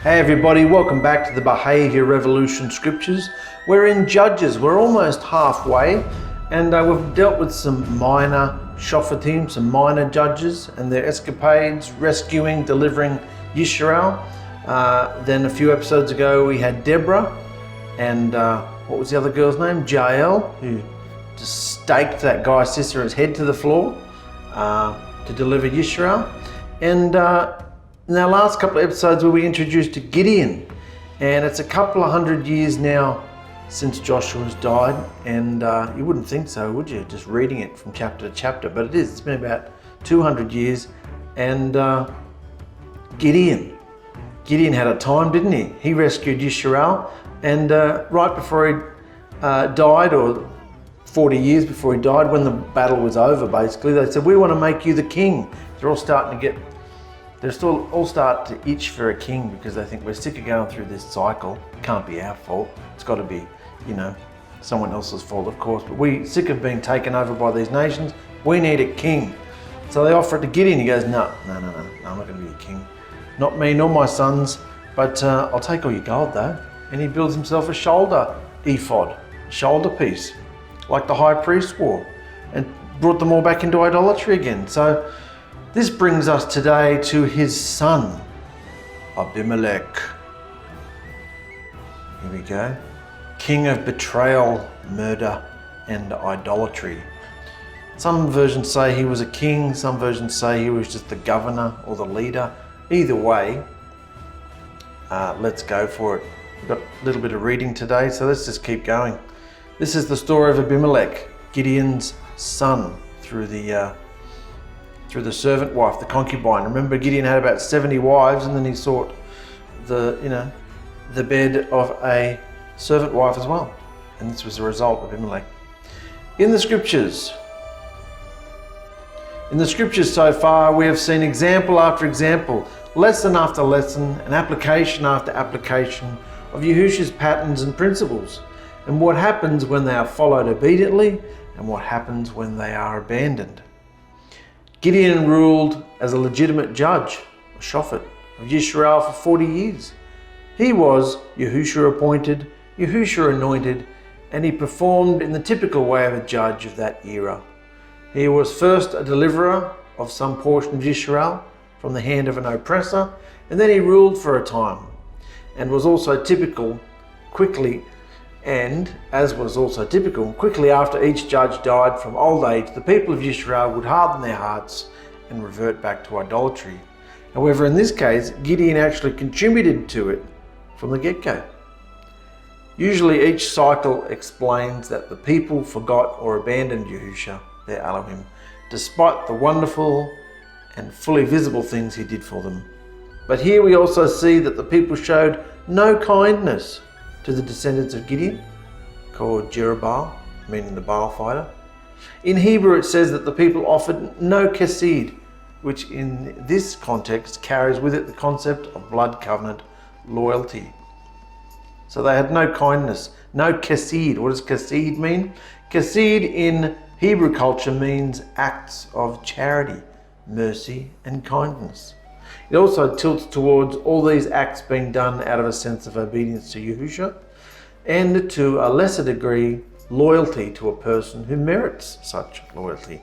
Hey everybody, welcome back to the Behaviour Revolution Scriptures. We're in Judges, we're almost halfway, and we've dealt with some minor SHOPHETIM, some minor judges and their escapades, rescuing, delivering Yisrael. Then a few episodes ago we had Deborah, and what was the other girl's name? Jael, who just staked that guy Sisera's head to the floor to deliver Yisrael. And in our last couple of episodes where we introduced to Gideon, and it's a couple of hundred years now since Joshua's died, and you wouldn't think so, would you, just reading it from chapter to chapter, but it is. It's been about 200 years, and Gideon had a time, didn't he? He rescued Yisrael, and right before he died, or 40 years before he died, when the battle was over basically, they said, we want to make you the king. They're all starting to all start to itch for a king, because they think we're sick of going through this cycle. It can't be our fault. It's got to be, someone else's fault, of course. But we're sick of being taken over by these nations. We need a king. So they offer it to Gideon. He goes, no, I'm not going to be a king. Not me, nor my sons, but I'll take all your gold though. And he builds himself a shoulder ephod, shoulder piece, like the high priest wore, and brought them all back into idolatry again. So this brings us today to his son, Abimelech. Here we go. King of betrayal, murder, and idolatry. Some versions say he was a king, some versions say he was just the governor or the leader. Either way, let's go for it. We've got a little bit of reading today, so let's just keep going. This is the story of Abimelech, Gideon's son, through the servant wife, the concubine. Remember, Gideon had about 70 wives, and then he sought the bed of a servant wife as well. And this was the result of Abimelech. In the scriptures so far, we have seen example after example, lesson after lesson, and application after application of Yahushua's patterns and principles, and what happens when they are followed obediently, and what happens when they are abandoned. Gideon ruled as a legitimate judge, a shofet, of Yisrael for 40 years. He was Yahushua appointed, Yahushua anointed, and he performed in the typical way of a judge of that era. He was first a deliverer of some portion of Yisrael from the hand of an oppressor, and then he ruled for a time, and was also typical quickly after each judge died from old age, the people of Yisrael would harden their hearts and revert back to idolatry. However, in this case, Gideon actually contributed to it from the get-go. Usually each cycle explains that the people forgot or abandoned Yahushua, their Elohim, despite the wonderful and fully visible things he did for them. But here we also see that the people showed no kindness to the descendants of Gideon, called Jerubbaal, meaning the Baal fighter. In Hebrew it says that the people offered no chesed, which in this context carries with it the concept of blood covenant loyalty. So they had no kindness, no chesed. What does chesed mean? Chesed in Hebrew culture means acts of charity, mercy, and kindness. It also tilts towards all these acts being done out of a sense of obedience to Yahushua, and to a lesser degree, loyalty to a person who merits such loyalty.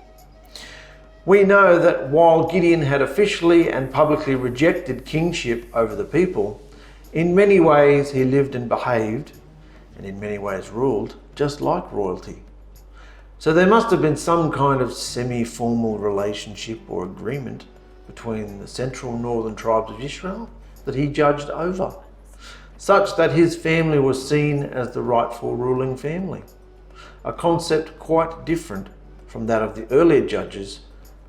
We know that while Gideon had officially and publicly rejected kingship over the people, in many ways he lived and behaved, and in many ways ruled, just like royalty. So there must have been some kind of semi-formal relationship or agreement between the central northern tribes of Israel that he judged over, such that his family was seen as the rightful ruling family, a concept quite different from that of the earlier judges,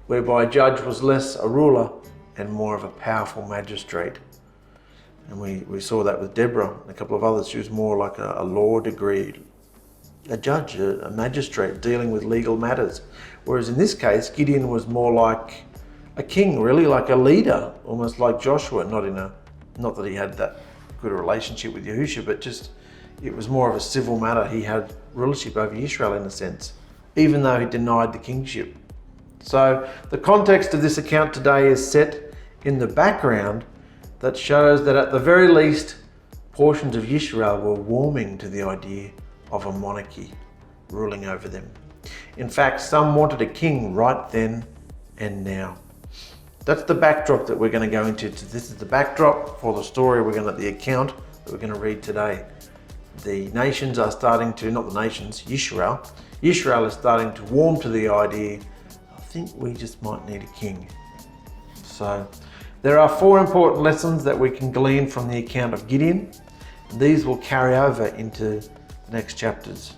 whereby a judge was less a ruler and more of a powerful magistrate. And we saw that with Deborah and a couple of others. She was more like a law degree, a judge, a magistrate dealing with legal matters. Whereas in this case, Gideon was more like a king, really, like a leader, almost like Joshua, not that he had that good a relationship with Yahushua, but just it was more of a civil matter. He had rulership over Israel in a sense, even though he denied the kingship. So the context of this account today is set in the background that shows that at the very least, portions of Yisrael were warming to the idea of a monarchy ruling over them. In fact, some wanted a king right then and now. That's the backdrop that we're going to go into. This is the backdrop for the story the account that we're going to read today. The nations are starting to, not the nations, Yisrael is starting to warm to the idea, I think we just might need a king. So there are 4 important lessons that we can glean from the account of Gideon. These will carry over into the next chapters.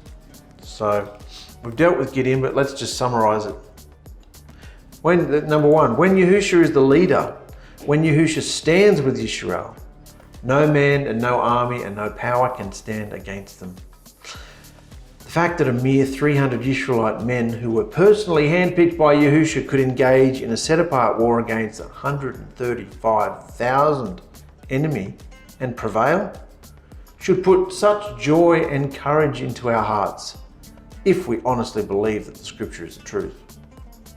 So we've dealt with Gideon, but let's just summarize it. Number 1, when Yahusha is the leader, when Yahusha stands with Yisrael, no man and no army and no power can stand against them. The fact that a mere 300 Yisraelite men who were personally handpicked by Yahusha could engage in a set-apart war against 135,000 enemy and prevail should put such joy and courage into our hearts if we honestly believe that the scripture is the truth.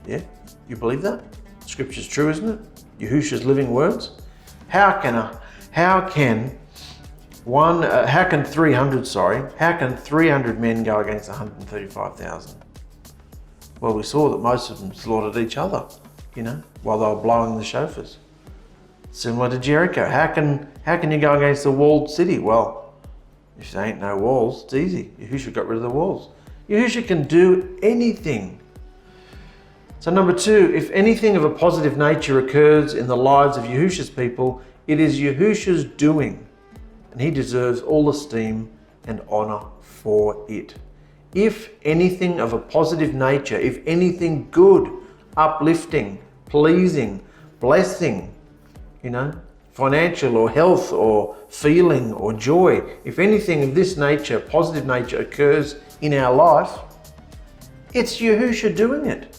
Yeah? You believe that? Scripture's true, isn't it? Yahusha's living words. How can 300 men go against 135,000? Well, we saw that most of them slaughtered each other, while they were blowing the shofars. Similar to Jericho. How can you go against a walled city? Well, if there ain't no walls, it's easy. Yahusha got rid of the walls. Yahusha can do anything. So number 2, if anything of a positive nature occurs in the lives of Yahusha's people, it is Yahusha's doing, and he deserves all esteem and honor for it. If anything of a positive nature, if anything good, uplifting, pleasing, blessing, financial or health or feeling or joy, if anything of this nature, positive nature, occurs in our life, it's Yahusha doing it.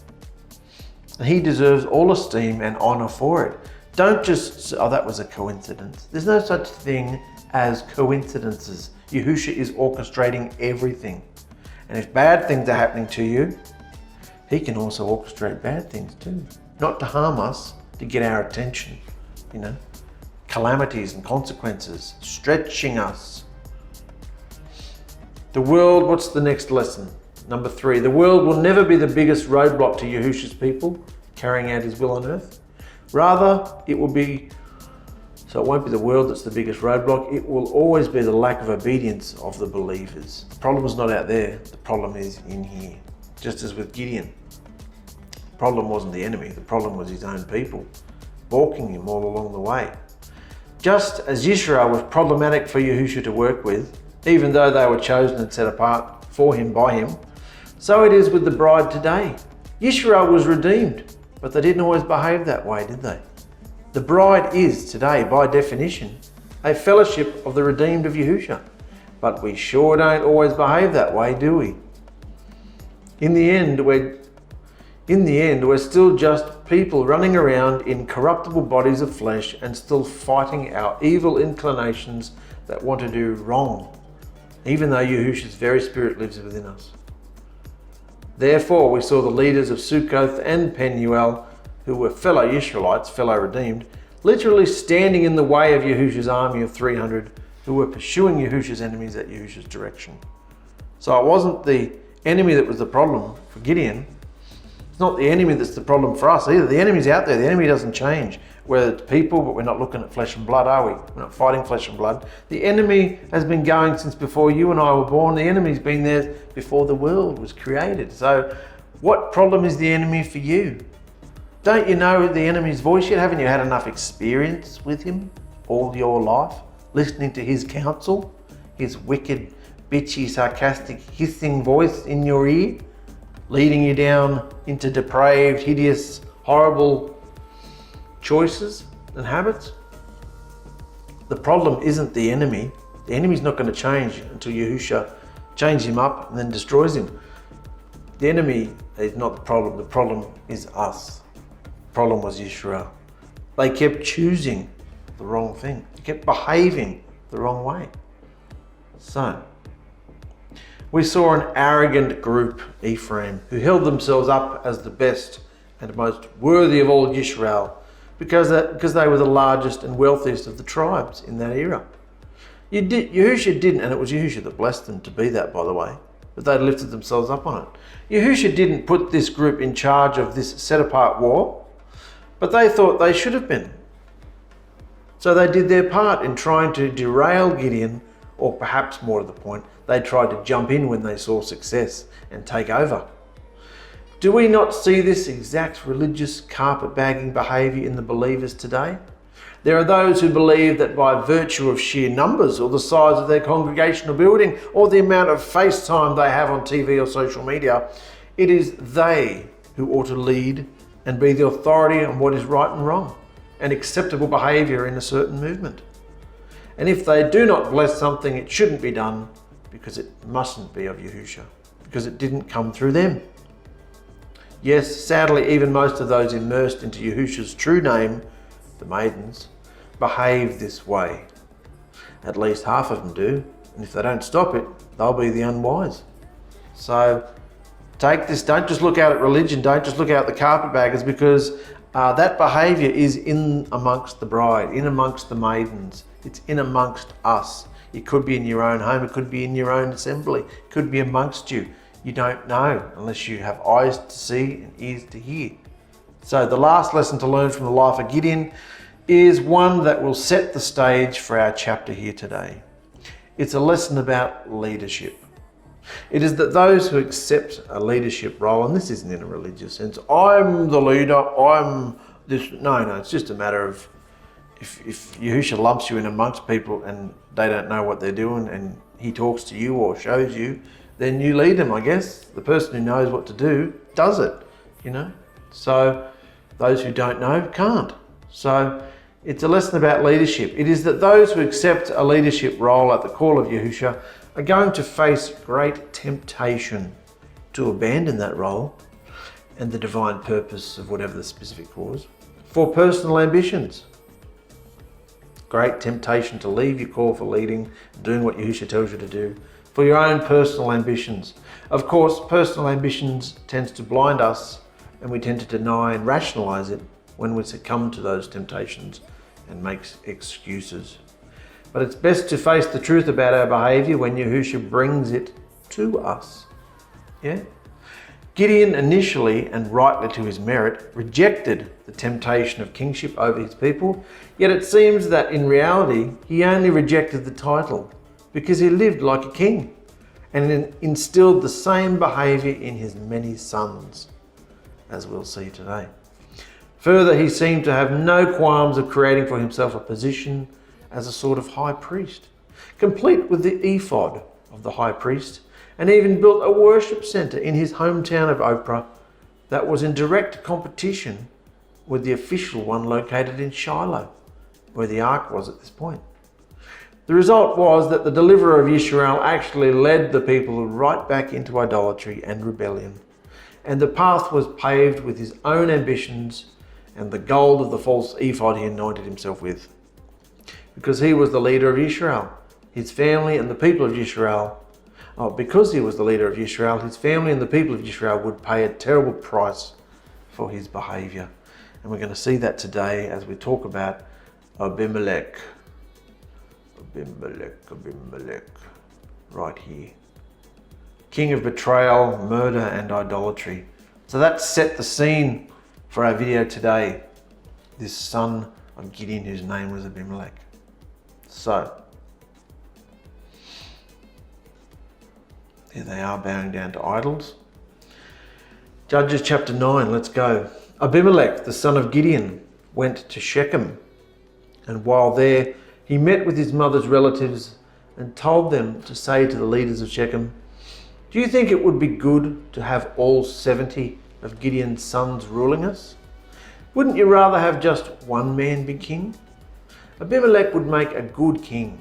And he deserves all esteem and honor for it. Don't just say, oh, that was a coincidence. There's no such thing as coincidences. Yahusha is orchestrating everything. And if bad things are happening to you, he can also orchestrate bad things too. Not to harm us, to get our attention. Calamities and consequences, stretching us. The world, what's the next lesson? Number 3, the world will never be the biggest roadblock to Yahusha's people carrying out his will on earth. Rather, it won't be the world that's the biggest roadblock. It will always be the lack of obedience of the believers. The problem is not out there. The problem is in here. Just as with Gideon. The problem wasn't the enemy. The problem was his own people, balking him all along the way. Just as Yisrael was problematic for Yahusha to work with, even though they were chosen and set apart for him by him, so it is with the bride today. Yisrael was redeemed, but they didn't always behave that way, did they? The bride is today, by definition, a fellowship of the redeemed of Yahusha. But we sure don't always behave that way, do we? In the end, we're still just people running around in corruptible bodies of flesh and still fighting our evil inclinations that want to do wrong, even though Yahusha's very spirit lives within us. Therefore, we saw the leaders of Sukkoth and Penuel, who were fellow Israelites, fellow redeemed, literally standing in the way of Yahusha's army of 300 who were pursuing Yahusha's enemies at Yahusha's direction. So it wasn't the enemy that was the problem for Gideon. It's not the enemy that's the problem for us either. The enemy's out there. The enemy doesn't change. Whether it's people, but we're not looking at flesh and blood, are we? We're not fighting flesh and blood. The enemy has been going since before you and I were born. The enemy's been there before the world was created. So what problem is the enemy for you? Don't you know the enemy's voice yet? Haven't you had enough experience with him all your life? Listening to his counsel, his wicked, bitchy, sarcastic, hissing voice in your ear, leading you down into depraved, hideous, horrible choices and habits? The problem isn't the enemy. The enemy's not going to change until Yahusha changes him up and then destroys him. The enemy is not the problem. The problem is us. The problem was Israel. They kept choosing the wrong thing. They kept behaving the wrong way. So, we saw an arrogant group, Ephraim, who held themselves up as the best and most worthy of all Israel, because they were the largest and wealthiest of the tribes in that era. Yahushua didn't, and it was Yahushua that blessed them to be that, by the way, but they lifted themselves up on it. Yahushua didn't put this group in charge of this set-apart war, but they thought they should have been. So they did their part in trying to derail Gideon, or perhaps more to the point, they tried to jump in when they saw success and take over. Do we not see this exact religious carpetbagging behaviour in the believers today? There are those who believe that by virtue of sheer numbers, or the size of their congregational building, or the amount of face time they have on TV or social media, it is they who ought to lead and be the authority on what is right and wrong and acceptable behaviour in a certain movement. And if they do not bless something, it shouldn't be done, because it mustn't be of Yahushua, because it didn't come through them. Yes, sadly, even most of those immersed into Yahushua's true name, the maidens, behave this way. At least half of them do, and if they don't stop it, they'll be the unwise. So take this, don't just look out at religion, don't just look out at the carpetbaggers, because that behaviour is in amongst the bride, in amongst the maidens. It's in amongst us. It could be in your own home, it could be in your own assembly, it could be amongst you. You don't know unless you have eyes to see and ears to hear. So the last lesson to learn from the life of Gideon is one that will set the stage for our chapter here today. It's a lesson about leadership. It is that those who accept a leadership role, and this isn't in a religious sense, I'm the leader, I'm this, no, it's just a matter of if Yahushua lumps you in amongst people and they don't know what they're doing and he talks to you or shows you, then you lead them, I guess. The person who knows what to do does it, you know. So those who don't know can't. So it's a lesson about leadership. It is that those who accept a leadership role at the call of Yahushua are going to face great temptation to abandon that role and the divine purpose of whatever the specific cause for personal ambitions. Great temptation to leave your call for leading, doing what Yahushua tells you to do, for your own personal ambitions. Of course, personal ambitions tends to blind us, and we tend to deny and rationalize it when we succumb to those temptations and make excuses. But it's best to face the truth about our behaviour when Yahushua brings it to us. Yeah? Gideon initially, and rightly to his merit, rejected the temptation of kingship over his people, yet it seems that in reality he only rejected the title because he lived like a king and instilled the same behaviour in his many sons, as we'll see today. Further, he seemed to have no qualms of creating for himself a position as a sort of high priest, complete with the ephod of the high priest, and even built a worship centre in his hometown of Ophrah that was in direct competition with the official one located in Shiloh, where the ark was at this point. The result was that the deliverer of Israel actually led the people right back into idolatry and rebellion, and the path was paved with his own ambitions and the gold of the false ephod he anointed himself with. Because he was the leader of Israel, his family and the people of Israel, because he was the leader of Israel, his family and the people of Israel would pay a terrible price for his behaviour. And we're going to see that today as we talk about Abimelech, right here. King of betrayal, murder and idolatry. So that set the scene for our video today. This son of Gideon whose name was Abimelech. So, here they are bowing down to idols. Judges chapter 9, let's go. Abimelech, the son of Gideon, went to Shechem, and while there he met with his mother's relatives and told them to say to the leaders of Shechem, "Do you think it would be good to have all 70 of Gideon's sons ruling us? Wouldn't you rather have just one man be king? Abimelech would make a good king,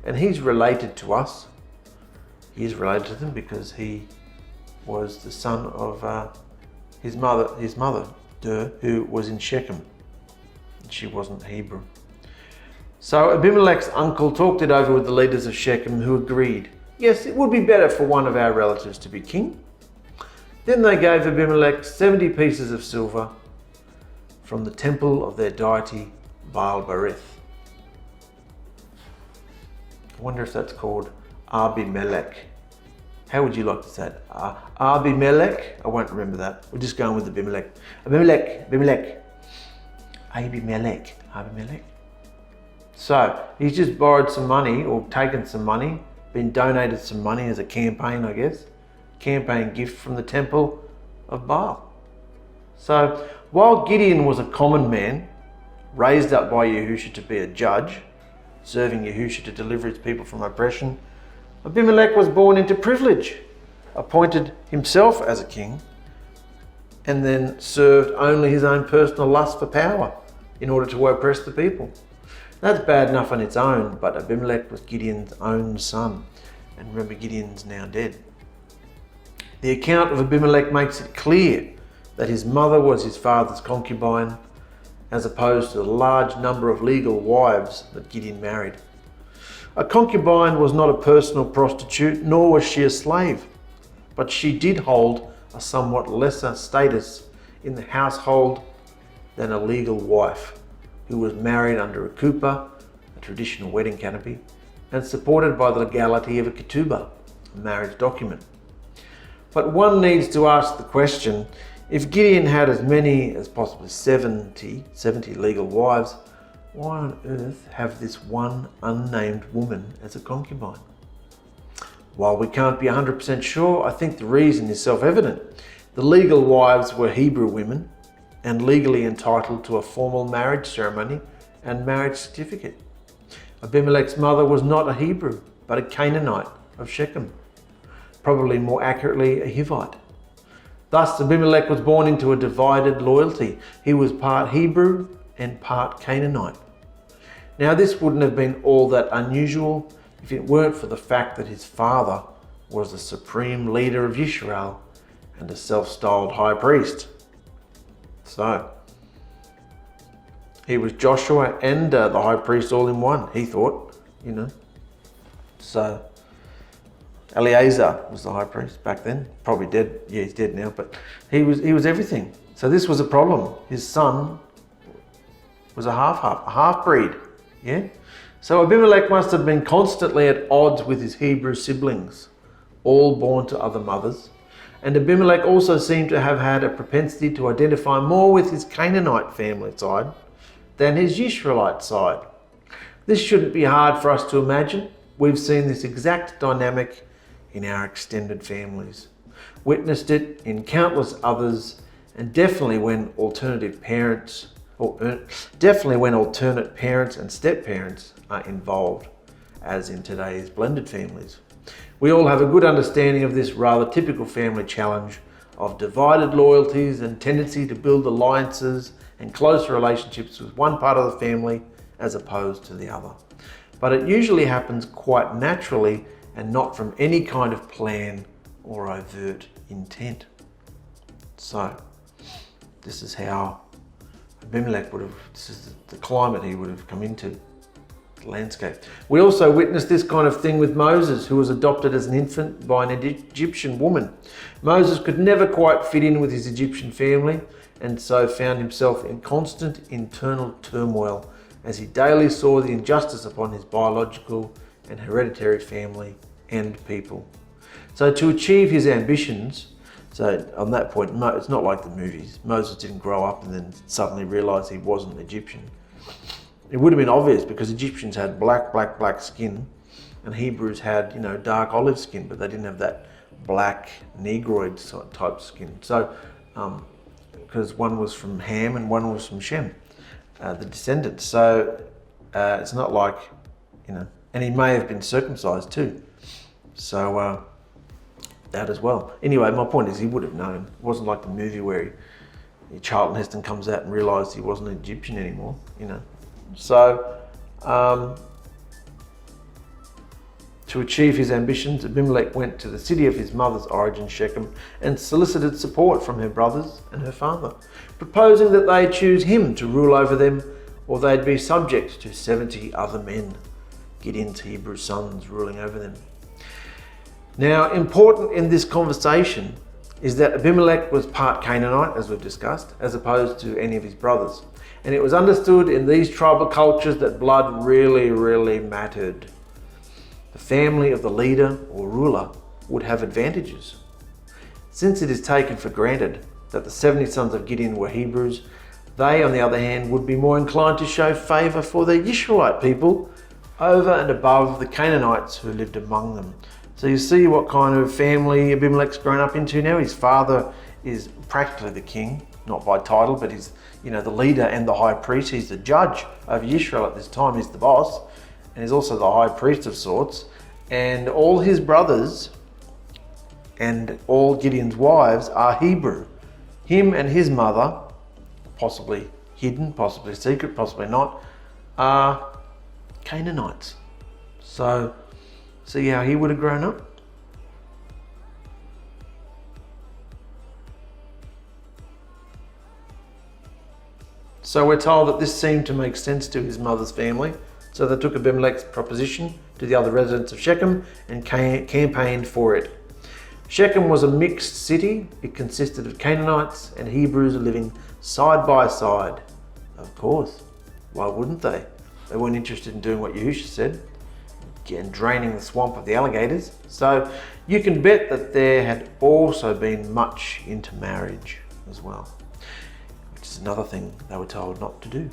and he's related to us." He is related to them because he was the son of his mother, who was in Shechem. She wasn't Hebrew. So Abimelech's uncle talked it over with the leaders of Shechem, who agreed, yes, it would be better for one of our relatives to be king. Then they gave Abimelech 70 pieces of silver from the temple of their deity 𝕵𝗚𝗍𝒃. I wonder if that's called ABIMELECH. How would you like to say it? ABIMELECH? I won't remember that. We're just going with ABIMELECH. ABIMELECH. ABIMELECH. So he's just borrowed some money or taken some money, been donated some money as a campaign, I guess. Campaign gift from the temple of Baal. So while Gideon was a common man, raised up by Yahusha to be a judge, serving Yahusha to deliver his people from oppression, Abimelech was born into privilege, appointed himself as a king, and then served only his own personal lust for power in order to oppress the people. That's bad enough on its own, but Abimelech was Gideon's own son. And remember, Gideon's now dead. The account of Abimelech makes it clear that his mother was his father's concubine, as opposed to the large number of legal wives that Gideon married. A concubine was not a personal prostitute, nor was she a slave, but she did hold a somewhat lesser status in the household than a legal wife, who was married under a kuppah, a traditional wedding canopy, and supported by the legality of a ketubah, a marriage document. But one needs to ask the question, if Gideon had as many as possibly 70 legal wives, why on earth have this one unnamed woman as a concubine? While we can't be 100% sure, I think the reason is self-evident. The legal wives were Hebrew women and legally entitled to a formal marriage ceremony and marriage certificate. Abimelech's mother was not a Hebrew, but a Canaanite of Shechem, probably more accurately a Hivite. Thus, Abimelech was born into a divided loyalty. He was part Hebrew and part Canaanite. Now, this wouldn't have been all that unusual if it weren't for the fact that his father was the supreme leader of Israel and a self-styled high priest. So, he was Joshua and the high priest all in one, he thought, So, Eleazar was the high priest back then, probably dead. Yeah, he's dead now, but he was everything. So this was a problem. His son was a half-breed, yeah? So Abimelech must have been constantly at odds with his Hebrew siblings, all born to other mothers. And Abimelech also seemed to have had a propensity to identify more with his Canaanite family side than his Israelite side. This shouldn't be hard for us to imagine. We've seen this exact dynamic in our extended families, witnessed it in countless others, and definitely when alternate parents and step-parents are involved, as in today's blended families. We all have a good understanding of this rather typical family challenge of divided loyalties and tendency to build alliances and closer relationships with one part of the family as opposed to the other. But it usually happens quite naturally and not from any kind of plan or overt intent. So, this is how Abimelech this is the climate he would have come into, the landscape. We also witnessed this kind of thing with Moses, who was adopted as an infant by an Egyptian woman. Moses could never quite fit in with his Egyptian family, and so found himself in constant internal turmoil as he daily saw the injustice upon his biological and hereditary family and people. So to achieve his ambitions, so on that point, it's not like the movies. Moses didn't grow up and then suddenly realize he wasn't Egyptian. It would have been obvious because Egyptians had black skin and Hebrews had, dark olive skin, but they didn't have that black negroid type skin. So, because one was from Ham and one was from Shem, the descendants. So it's not like, and he may have been circumcised too. So that as well. Anyway, my point is he would have known. It wasn't like the movie where Charlton Heston comes out and realised he wasn't an Egyptian anymore, So to achieve his ambitions, Abimelech went to the city of his mother's origin, Shechem, and solicited support from her brothers and her father, proposing that they choose him to rule over them or they'd be subject to 70 other men, Gideon's Hebrew sons, ruling over them. Now, important in this conversation is that Abimelech was part Canaanite, as we've discussed, as opposed to any of his brothers. And it was understood in these tribal cultures that blood really, really mattered. The family of the leader or ruler would have advantages. Since it is taken for granted that the 70 sons of Gideon were Hebrews, they, on the other hand, would be more inclined to show favour for the Israelite people over and above the Canaanites who lived among them. So you see what kind of family Abimelech's grown up into now. His father is practically the king, not by title, but he's the leader and the high priest. He's the judge over Israel at this time. He's the boss, and he's also the high priest of sorts. And all his brothers and all Gideon's wives are Hebrew. Him and his mother, possibly hidden, possibly secret, possibly not, are Canaanites. So see how he would have grown up? So we're told that this seemed to make sense to his mother's family. So they took Abimelech's proposition to the other residents of Shechem and campaigned for it. Shechem was a mixed city. It consisted of Canaanites and Hebrews living side by side. Of course, why wouldn't they? They weren't interested in doing what Yahusha said, and draining the swamp of the alligators. So you can bet that there had also been much intermarriage as well, which is another thing they were told not to do.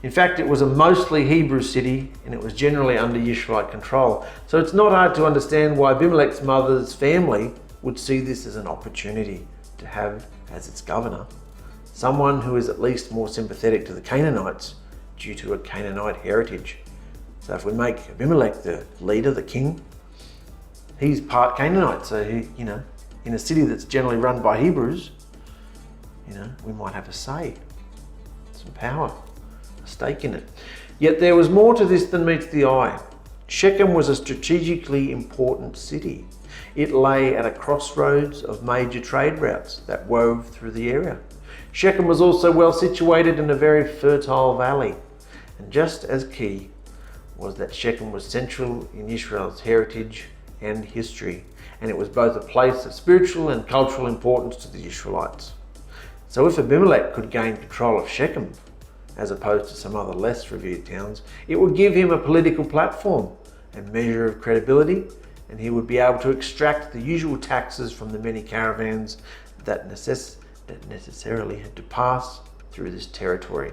In fact, it was a mostly Hebrew city and it was generally under Israelite control. So it's not hard to understand why Abimelech's mother's family would see this as an opportunity to have as its governor someone who is at least more sympathetic to the Canaanites due to a Canaanite heritage. So if we make Abimelech the leader, the king, he's part Canaanite. So he, in a city that's generally run by Hebrews, we might have a say, some power, a stake in it. Yet there was more to this than meets the eye. Shechem was a strategically important city. It lay at a crossroads of major trade routes that wove through the area. Shechem was also well situated in a very fertile valley. And just as key was that Shechem was central in Israel's heritage and history, and it was both a place of spiritual and cultural importance to the Israelites. So if Abimelech could gain control of Shechem, as opposed to some other less revered towns, it would give him a political platform and measure of credibility, and he would be able to extract the usual taxes from the many caravans that necessarily had to pass through this territory.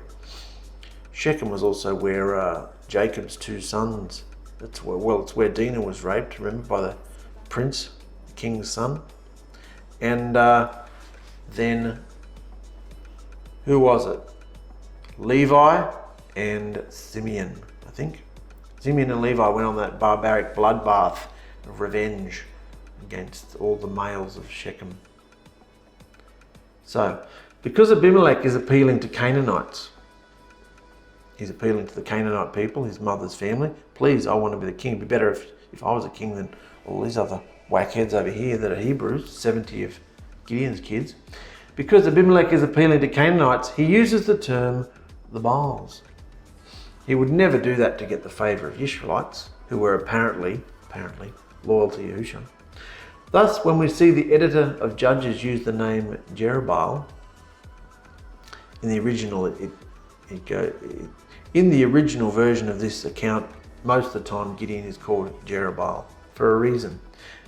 Shechem was also where Jacob's two sons, it's where Dinah was raped, remember, by the prince, the king's son. And then, who was it? Levi and Simeon, I think. Simeon and Levi went on that barbaric bloodbath of revenge against all the males of Shechem. So, because Abimelech is appealing to Canaanites, he's appealing to the Canaanite people, his mother's family. Please, I want to be the king. It'd be better if I was a king than all these other whackheads over here that are Hebrews, 70 of Gideon's kids. Because Abimelech is appealing to Canaanites, he uses the term the Baals. He would never do that to get the favour of Israelites, who were apparently loyal to Yahusha. Thus, when we see the editor of Judges use the name Jerubbaal, in the original version of this account, most of the time Gideon is called Jerubbaal for a reason.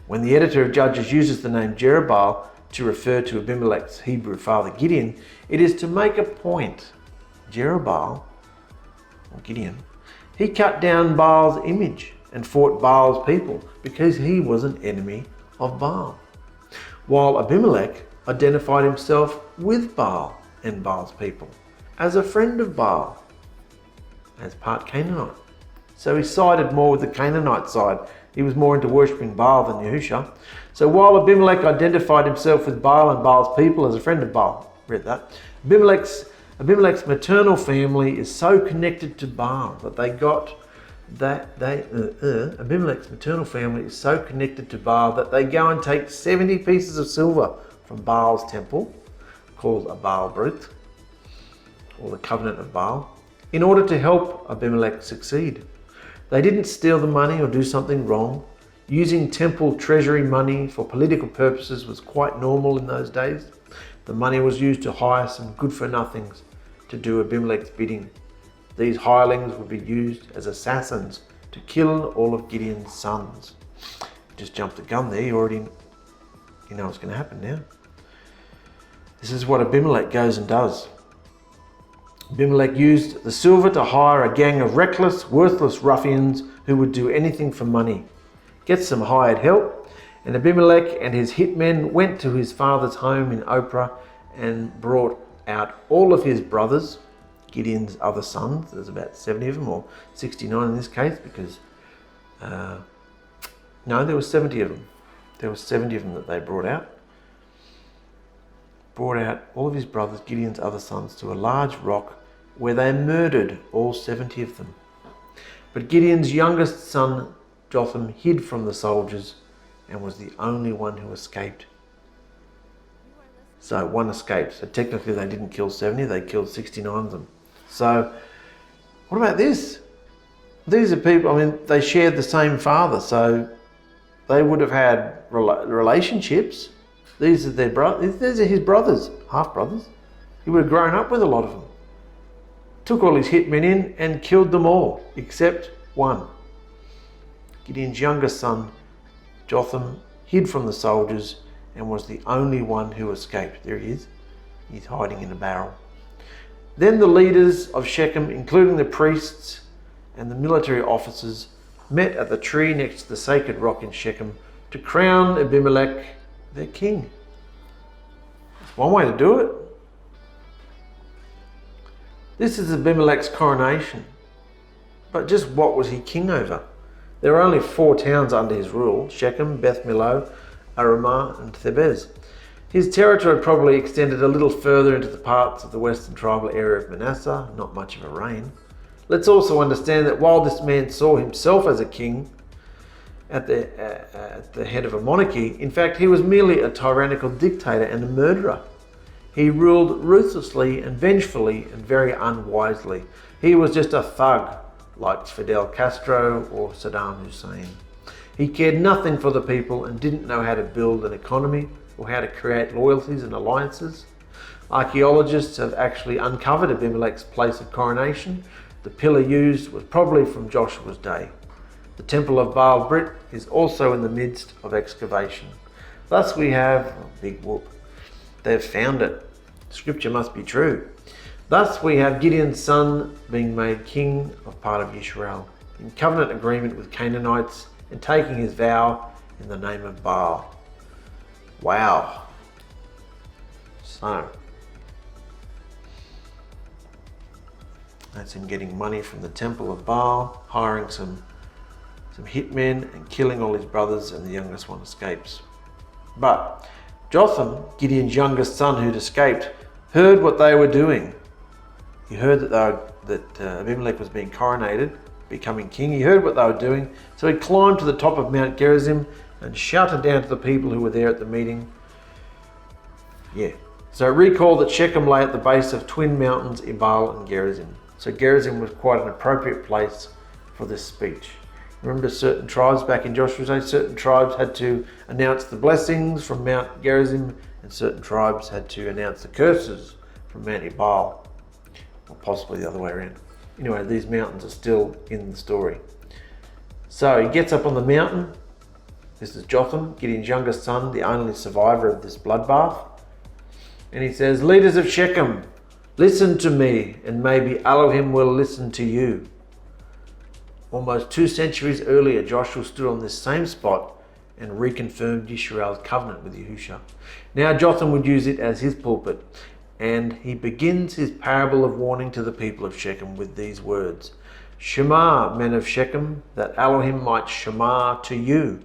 When the editor of Judges uses the name Jerubbaal to refer to Abimelech's Hebrew father Gideon, it is to make a point. Jerubbaal, or Gideon, he cut down Baal's image and fought Baal's people because he was an enemy of Baal, while Abimelech identified himself with Baal and Baal's people as a friend of Baal, as part Canaanite. So he sided more with the Canaanite side. He was more into worshipping Baal than Yahusha. So while Abimelech identified himself with Baal and Baal's people as a friend of Baal, read that, Abimelech's maternal family is so connected to Baal that Abimelech's maternal family is so connected to Baal that they go and take 70 pieces of silver from Baal's temple, called a Baal Brith, or the covenant of Baal, in order to help Abimelech succeed. They didn't steal the money or do something wrong. Using temple treasury money for political purposes was quite normal in those days. The money was used to hire some good-for-nothings to do Abimelech's bidding. These hirelings would be used as assassins to kill all of Gideon's sons. Just jumped the gun there, you know what's going to happen now. This is what Abimelech goes and does. Abimelech used the silver to hire a gang of reckless, worthless ruffians who would do anything for money. Get some hired help, and Abimelech and his hitmen went to his father's home in Ophrah and brought out all of his brothers, Gideon's other sons. There's about 70 of them, or 69 in this case, because no, there were 70 of them. There were 70 of them that they brought out. Brought out all of his brothers, Gideon's other sons, to a large rock where they murdered all 70 of them. But Gideon's youngest son, Jotham, hid from the soldiers and was the only one who escaped. So one escaped. So technically they didn't kill 70, they killed 69 of them. So what about this? These are people, I mean, they shared the same father, so they would have had relationships. These are their brothers. These are his brothers, half-brothers. He would have grown up with a lot of them. Took all his hitmen in and killed them all, except one. Gideon's youngest son, Jotham, hid from the soldiers and was the only one who escaped. There he is. He's hiding in a barrel. Then the leaders of Shechem, including the priests and the military officers, met at the tree next to the sacred rock in Shechem to crown Abimelech their king. That's one way to do it. This is Abimelech's coronation. But just what was he king over? There were only 4 towns under his rule: Shechem, Beth Millo, Arumah, and Thebez. His territory probably extended a little further into the parts of the western tribal area of Manasseh, not much of a reign. Let's also understand that while this man saw himself as a king at the head of a monarchy, in fact he was merely a tyrannical dictator and a murderer. He ruled ruthlessly and vengefully and very unwisely. He was just a thug, like Fidel Castro or Saddam Hussein. He cared nothing for the people and didn't know how to build an economy or how to create loyalties and alliances. Archaeologists have actually uncovered Abimelech's place of coronation. The pillar used was probably from Joshua's day. The temple of Baal-Brit is also in the midst of excavation. Thus we have, big whoop, they've found it. Scripture must be true. Thus we have Gideon's son being made king of part of Israel, in covenant agreement with Canaanites and taking his vow in the name of Baal. Wow. So, that's him getting money from the temple of Baal, hiring some hitmen and killing all his brothers, and the youngest one escapes. But Jotham, Gideon's youngest son who'd escaped, heard what they were doing. He heard that Abimelech was being coronated, becoming king. He heard what they were doing, so he climbed to the top of Mount Gerizim and shouted down to the people who were there at the meeting. So recall that Shechem lay at the base of twin mountains, Ebal and Gerizim. So Gerizim was quite an appropriate place for this speech. Remember, certain tribes back in Joshua's day, certain tribes had to announce the blessings from Mount Gerizim, and certain tribes had to announce the curses from Mount Ebal, or possibly the other way around. Anyway, these mountains are still in the story. So he gets up on the mountain. This is Jotham, Gideon's youngest son, the only survivor of this bloodbath. And he says, "Leaders of Shechem, listen to me, and maybe Elohim will listen to you." Almost 2 centuries earlier, Joshua stood on this same spot and reconfirmed Yisrael's covenant with Yahusha. Now Jotham would use it as his pulpit, and he begins his parable of warning to the people of Shechem with these words: "Shema, men of Shechem, that Elohim might shema to you."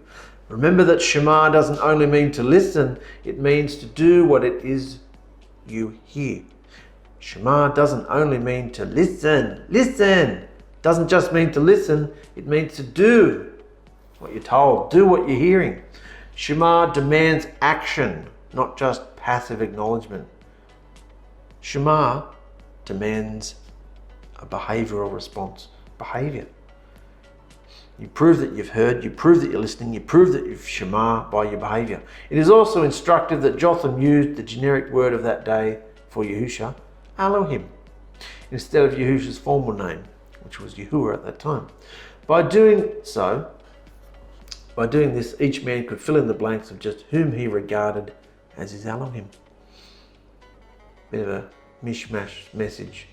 Remember that shema doesn't only mean to listen, it means to do what it is you hear. Shema doesn't only mean to listen. Listen! Doesn't just mean to listen, it means to do what you're told, do what you're hearing. Shema demands action, not just passive acknowledgement. Shema demands a behavioral response, behavior. You prove that you've heard, you prove that you're listening, you prove that you've Shema by your behaviour. It is also instructive that Jotham used the generic word of that day for Yahusha, Elohim, instead of Yahusha's formal name, which was Yahuwah at that time. By doing this, each man could fill in the blanks of just whom he regarded as his Elohim. Bit of a mishmash message.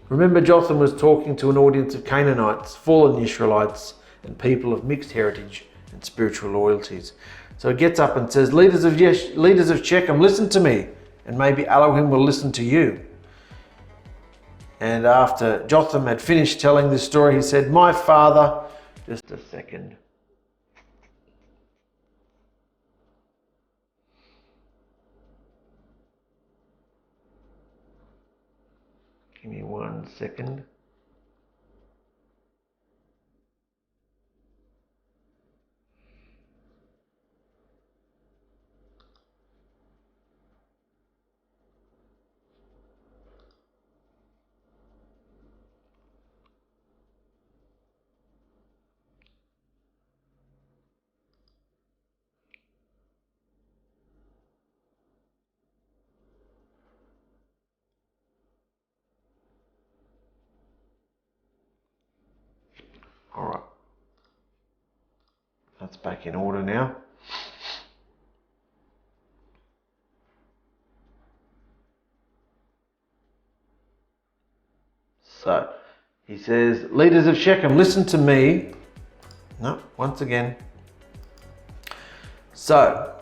Remember, Jotham was talking to an audience of Canaanites, fallen Israelites, and people of mixed heritage and spiritual loyalties. So he gets up and says, leaders of Shechem, listen to me, and maybe Elohim will listen to you. And after Jotham had finished telling this story, he said, my father, just a second. Give me 1 second. All right, that's back in order now. So he says, leaders of Shechem, listen to me. No, once again. So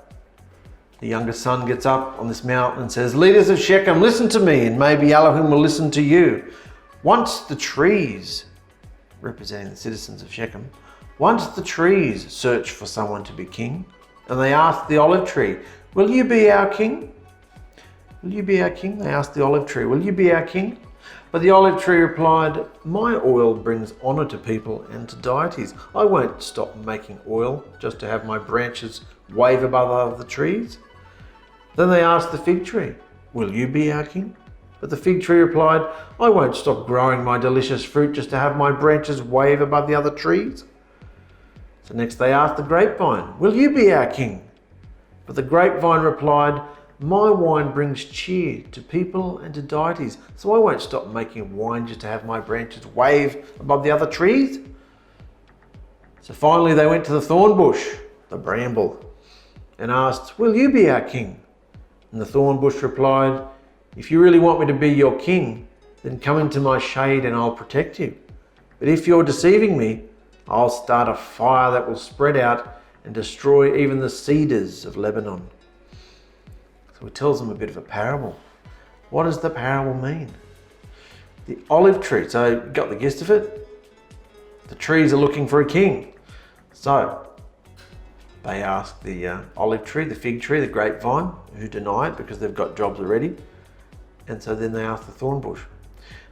the younger son gets up on this mountain and says, leaders of Shechem, listen to me, and maybe Elohim will listen to you. Once the trees, representing the citizens of Shechem, once the trees searched for someone to be king, and they asked the olive tree, will you be our king? Will you be our king? They asked the olive tree, will you be our king? But the olive tree replied, my oil brings honor to people and to deities. I won't stop making oil just to have my branches wave above other trees. Then they asked the fig tree, will you be our king? But the fig tree replied, I won't stop growing my delicious fruit just to have my branches wave above the other trees. So next they asked the grapevine, will you be our king? But the grapevine replied, my wine brings cheer to people and to deities, so I won't stop making wine just to have my branches wave above the other trees. So finally they went to the thorn bush, the bramble, and asked, will you be our king? And the thorn bush replied, if you really want me to be your king, then come into my shade and I'll protect you. But if you're deceiving me, I'll start a fire that will spread out and destroy even the cedars of Lebanon. So he tells them a bit of a parable. What does the parable mean? The olive tree, so you got the gist of it? The trees are looking for a king. So they ask the olive tree, the fig tree, the grapevine, who deny it because they've got jobs already. And so then they ask the thorn bush.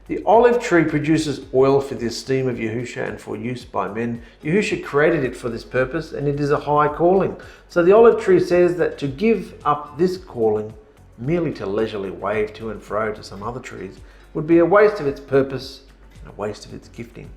The olive tree produces oil for the esteem of Yahusha and for use by men. Yahusha created it for this purpose, and it is a high calling. So the olive tree says that to give up this calling merely to leisurely wave to and fro to some other trees would be a waste of its purpose and a waste of its gifting.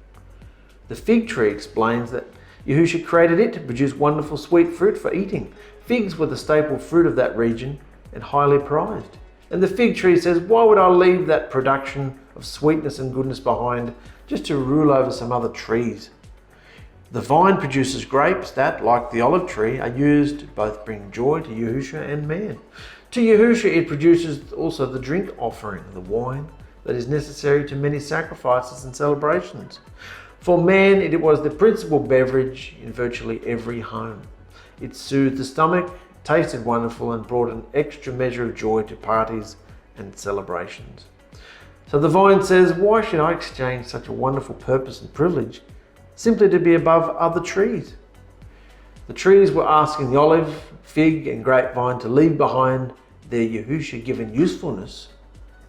The fig tree explains that Yahusha created it to produce wonderful sweet fruit for eating. Figs were the staple fruit of that region and highly prized. And the fig tree says, why would I leave that production of sweetness and goodness behind just to rule over some other trees? The vine produces grapes that, like the olive tree, are used to both bring joy to Yahusha and man. To Yahusha it produces also the drink offering, the wine that is necessary to many sacrifices and celebrations. For man it was the principal beverage in virtually every home. It soothed the stomach, tasted wonderful, and brought an extra measure of joy to parties and celebrations. So the vine says, why should I exchange such a wonderful purpose and privilege simply to be above other trees? The trees were asking the olive, fig, and grapevine to leave behind their Yahusha-given usefulness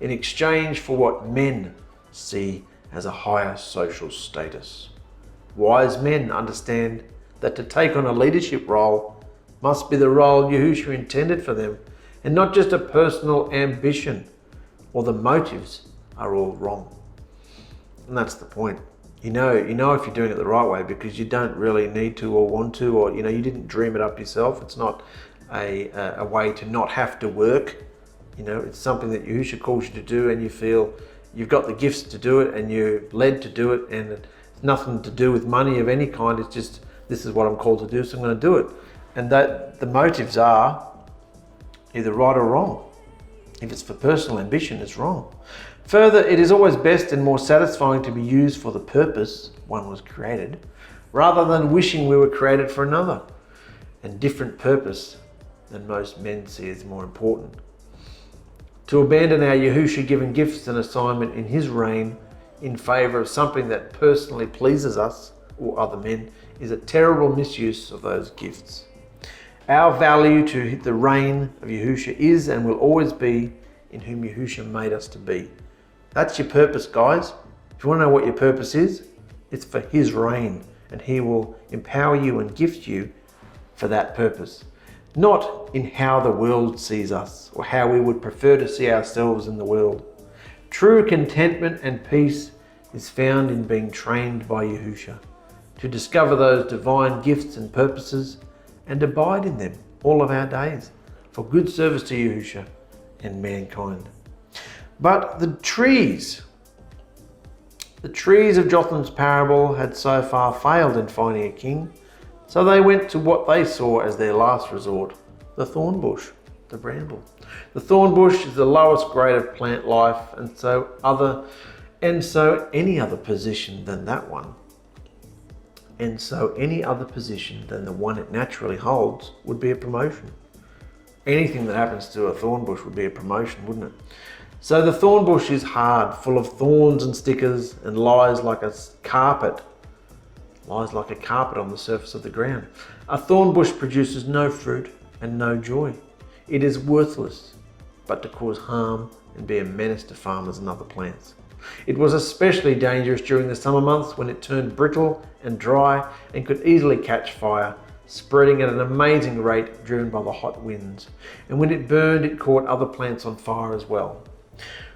in exchange for what men see as a higher social status. Wise men understand that to take on a leadership role must be the role Yahusha intended for them, and not just a personal ambition, or the motives are all wrong. And that's the point. You know if you're doing it the right way because you don't really need to or want to, or you didn't dream it up yourself. It's not a way to not have to work. It's something that Yahusha calls you to do, and you feel you've got the gifts to do it and you're led to do it, and it's nothing to do with money of any kind. It's just, this is what I'm called to do, so I'm going to do it. And that the motives are either right or wrong. If it's for personal ambition, it's wrong. Further, it is always best and more satisfying to be used for the purpose one was created, rather than wishing we were created for another and different purpose than most men see as more important. To abandon our Yahusha-given gifts and assignment in his reign in favour of something that personally pleases us or other men is a terrible misuse of those gifts. Our value to the reign of Yahusha is and will always be in whom Yahusha made us to be. That's your purpose, guys. If you want to know what your purpose is, it's for his reign, and he will empower you and gift you for that purpose. Not in how the world sees us or how we would prefer to see ourselves in the world. True contentment and peace is found in being trained by Yahusha to discover those divine gifts and purposes and abide in them all of our days for good service to Yahusha and mankind. But the trees of Jotham's parable had so far failed in finding a king, so they went to what they saw as their last resort, the thorn bush, the bramble. The thorn bush is the lowest grade of plant life, and so any other position than that one, and so any other position than the one it naturally holds would be a promotion. Anything that happens to a thorn bush would be a promotion, wouldn't it? So the thorn bush is hard, full of thorns and stickers, and lies like a carpet on the surface of the ground. A thorn bush produces no fruit and no joy. It is worthless, but to cause harm and be a menace to farmers and other plants. It was especially dangerous during the summer months when it turned brittle and dry and could easily catch fire, spreading at an amazing rate driven by the hot winds. And when it burned, it caught other plants on fire as well.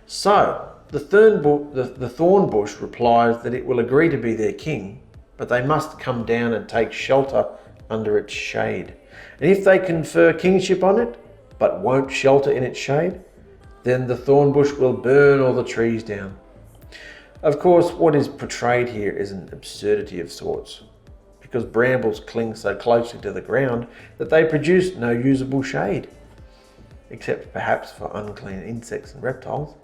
So the thorn bush replies that it will agree to be their king, but they must come down and take shelter under its shade. And if they confer kingship on it, but won't shelter in its shade, then the thorn bush will burn all the trees down. Of course, what is portrayed here is an absurdity of sorts, because brambles cling so closely to the ground that they produce no usable shade, except perhaps for unclean insects and reptiles.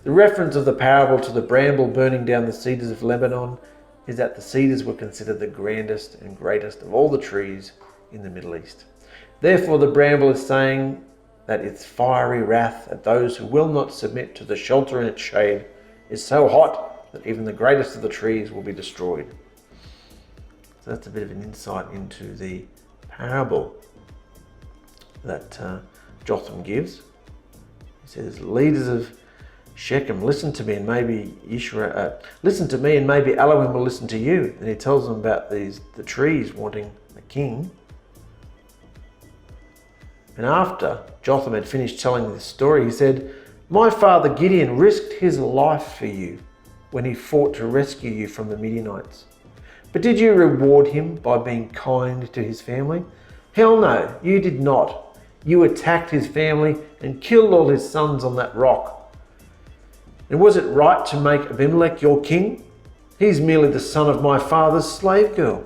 The reference of the parable to the bramble burning down the cedars of Lebanon is that the cedars were considered the grandest and greatest of all the trees in the Middle East. Therefore, the bramble is saying that its fiery wrath at those who will not submit to the shelter in its shade is so hot that even the greatest of the trees will be destroyed. So that's a bit of an insight into the parable that Jotham gives. He says, leaders of Shechem, listen to me and maybe listen to me and maybe Elohim will listen to you. And he tells them about the trees wanting a king. And after Jotham had finished telling this story, he said, my father Gideon risked his life for you when he fought to rescue you from the Midianites. But did you reward him by being kind to his family? Hell no, you did not. You attacked his family and killed all his sons on that rock. And was it right to make Abimelech your king? He's merely the son of my father's slave girl.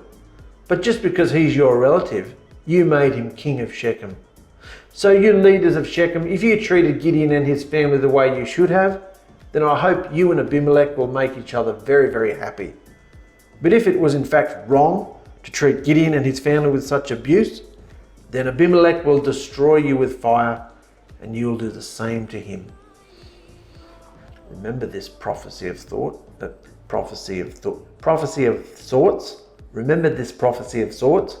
But just because he's your relative, you made him king of Shechem. So you leaders of Shechem, if you treated Gideon and his family the way you should have, then I hope you and Abimelech will make each other very, very happy. But if it was in fact wrong to treat Gideon and his family with such abuse, then Abimelech will destroy you with fire, and you will do the same to him. Remember this prophecy of sorts. Remember this prophecy of sorts.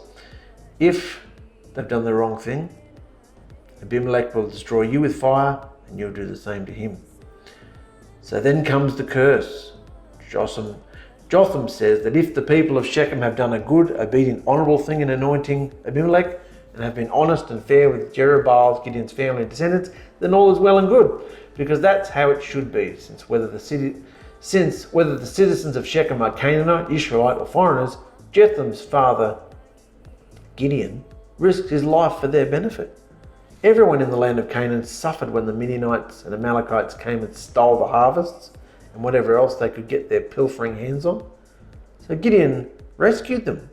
If they've done the wrong thing, Abimelech will destroy you with fire, and you'll do the same to him. So then comes the curse. Jotham says that if the people of Shechem have done a good, obedient, honourable thing in anointing Abimelech, and have been honest and fair with Jerubbaal, Gideon's family and descendants, then all is well and good, because that's how it should be, since whether the since whether the citizens of Shechem are Canaanite, Israelite or foreigners, Jetham's father, Gideon, risked his life for their benefit. Everyone in the land of Canaan suffered when the Midianites and Amalekites came and stole the harvests and whatever else they could get their pilfering hands on. So Gideon rescued them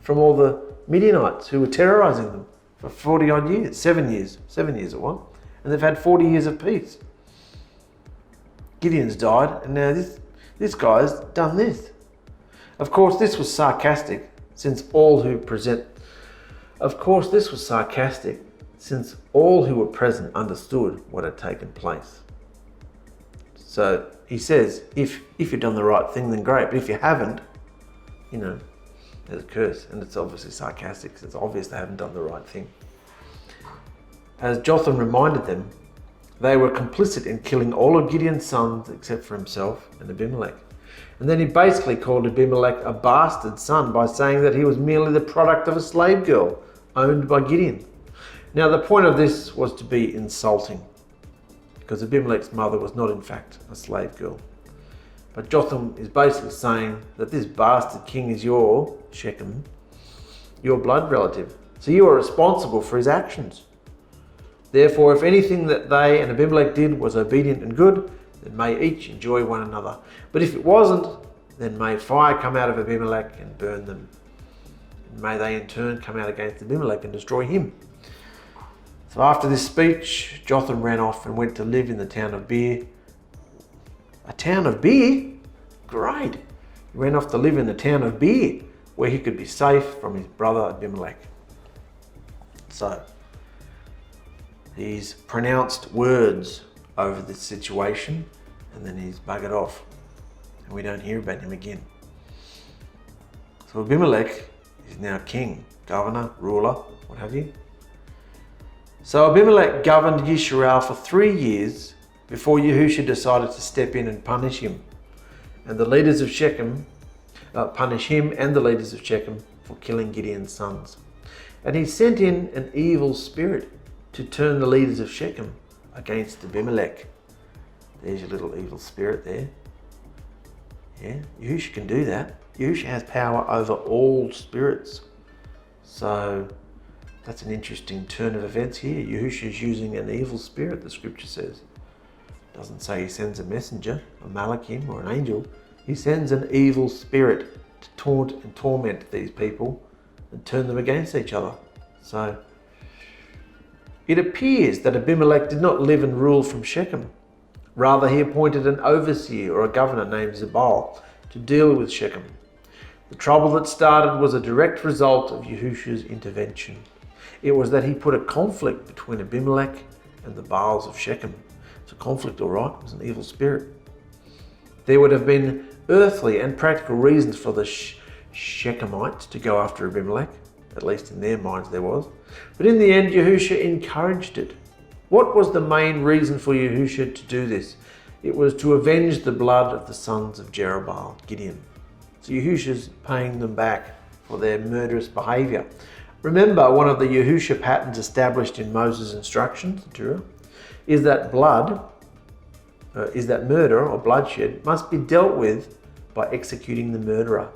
from all the Midianites who were terrorizing them for 40 odd years, 7 years it was, and they've had 40 years of peace. Gideon's died, and now this guy's done this. Of course, this was sarcastic, since all who were present understood what had taken place. So he says, if you've done the right thing, then great, but if you haven't, there's a curse, and it's obviously sarcastic, because it's obvious they haven't done the right thing. As Jotham reminded them, they were complicit in killing all of Gideon's sons except for himself and Abimelech. And then he basically called Abimelech a bastard son by saying that he was merely the product of a slave girl owned by Gideon. Now the point of this was to be insulting, because Abimelech's mother was not in fact a slave girl. But Jotham is basically saying that this bastard king is your, Shechem, your blood relative. So you are responsible for his actions. Therefore, if anything that they and Abimelech did was obedient and good, then may each enjoy one another. But if it wasn't, then may fire come out of Abimelech and burn them. And may they in turn come out against Abimelech and destroy him. So after this speech, Jotham ran off and went to live in the town of Beer. A town of Beer? Great! He went off to live in the town of Beer, where he could be safe from his brother Abimelech. So, he's pronounced words over this situation, and then he's buggered off, and we don't hear about him again. So Abimelech is now king, governor, ruler, what have you. So Abimelech governed Yisrael for 3 years before Yahusha decided to step in and punish him. And the leaders of Shechem, punish him and the leaders of Shechem for killing Gideon's sons. And he sent in an evil spirit to turn the leaders of Shechem against Abimelech. There's your little evil spirit there. Yeah, Yahusha can do that. Yahusha has power over all spirits. So that's an interesting turn of events here. Yahusha is using an evil spirit, the scripture says. It doesn't say he sends a messenger, a malachim or an angel. He sends an evil spirit to taunt and torment these people and turn them against each other. So it appears that Abimelech did not live and rule from Shechem. Rather, he appointed an overseer or a governor named Zebul to deal with Shechem. The trouble that started was a direct result of Yahusha's intervention. It was that he put a conflict between Abimelech and the Baals of Shechem. It's a conflict, all right, it was an evil spirit. There would have been earthly and practical reasons for the Shechemites to go after Abimelech. At least in their minds there was. But in the end, Yahusha encouraged it. What was the main reason for Yahusha to do this? It was to avenge the blood of the sons of Jerubbaal, Gideon. So Yahusha's paying them back for their murderous behaviour. Remember, one of the Yahusha patterns established in Moses' instructions, the Torah, is that murder or bloodshed must be dealt with by executing the murderer.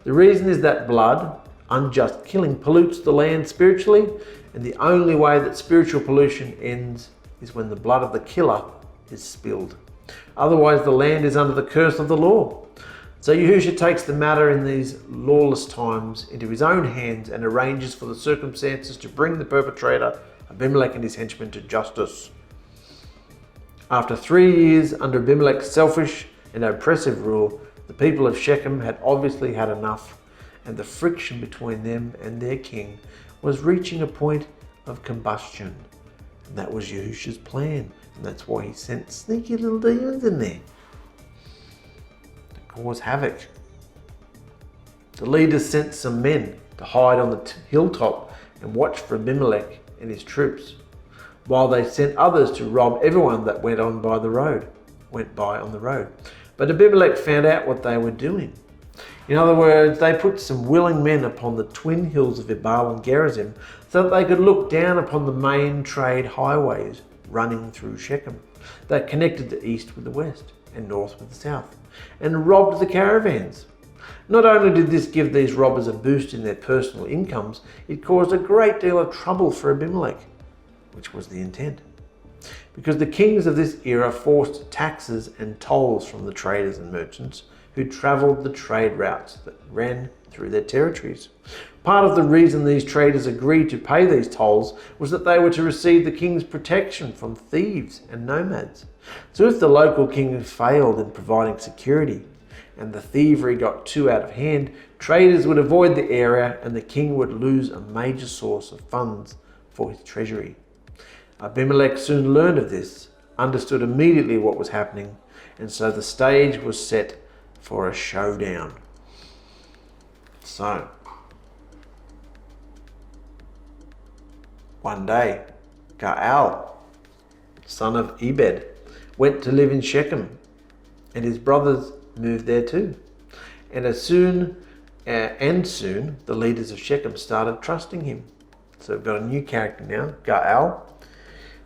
The reason is that blood, unjust killing, pollutes the land spiritually, and the only way that spiritual pollution ends is when the blood of the killer is spilled. Otherwise, the land is under the curse of the law. So Yahusha takes the matter in these lawless times into his own hands and arranges for the circumstances to bring the perpetrator, Abimelech and his henchmen, to justice. After 3 years under Abimelech's selfish and oppressive rule, the people of Shechem had obviously had enough, and the friction between them and their king was reaching a point of combustion. And that was Yahusha's plan, and that's why he sent sneaky little demons in there to cause havoc. The leaders sent some men to hide on the hilltop and watch for Abimelech and his troops, while they sent others to rob everyone that went by on the road. But Abimelech found out what they were doing. In other words, they put some willing men upon the twin hills of Ebal and Gerizim so that they could look down upon the main trade highways running through Shechem that connected the east with the west. and north with the south, and robbed the caravans. Not only did this give these robbers a boost in their personal incomes, it caused a great deal of trouble for Abimelech, which was the intent, because the kings of this era forced taxes and tolls from the traders and merchants who travelled the trade routes that ran through their territories. Part of the reason these traders agreed to pay these tolls was that they were to receive the king's protection from thieves and nomads. So if the local king failed in providing security and the thievery got too out of hand, traders would avoid the area and the king would lose a major source of funds for his treasury. Abimelech soon learned of this, understood immediately what was happening, and so the stage was set for a showdown. So, one day, 𝗪𝗓, son of Ebed, went to live in Shechem, and his brothers moved there too. And soon, the leaders of Shechem started trusting him. So we've got a new character now, 𝗪𝗓.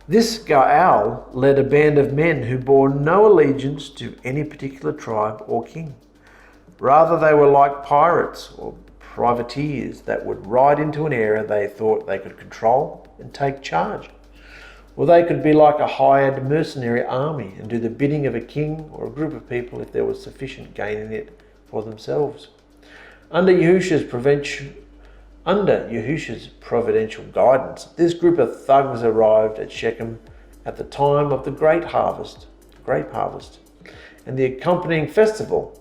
This 𝗪𝗓 led a band of men who bore no allegiance to any particular tribe or king. Rather, they were like pirates or privateers that would ride into an area they thought they could control and take charge. Or they could be like a hired mercenary army and do the bidding of a king or a group of people if there was sufficient gain in it for themselves. Under Yahusha's providential guidance, this group of thugs arrived at Shechem at the time of the grape harvest, and the accompanying festival.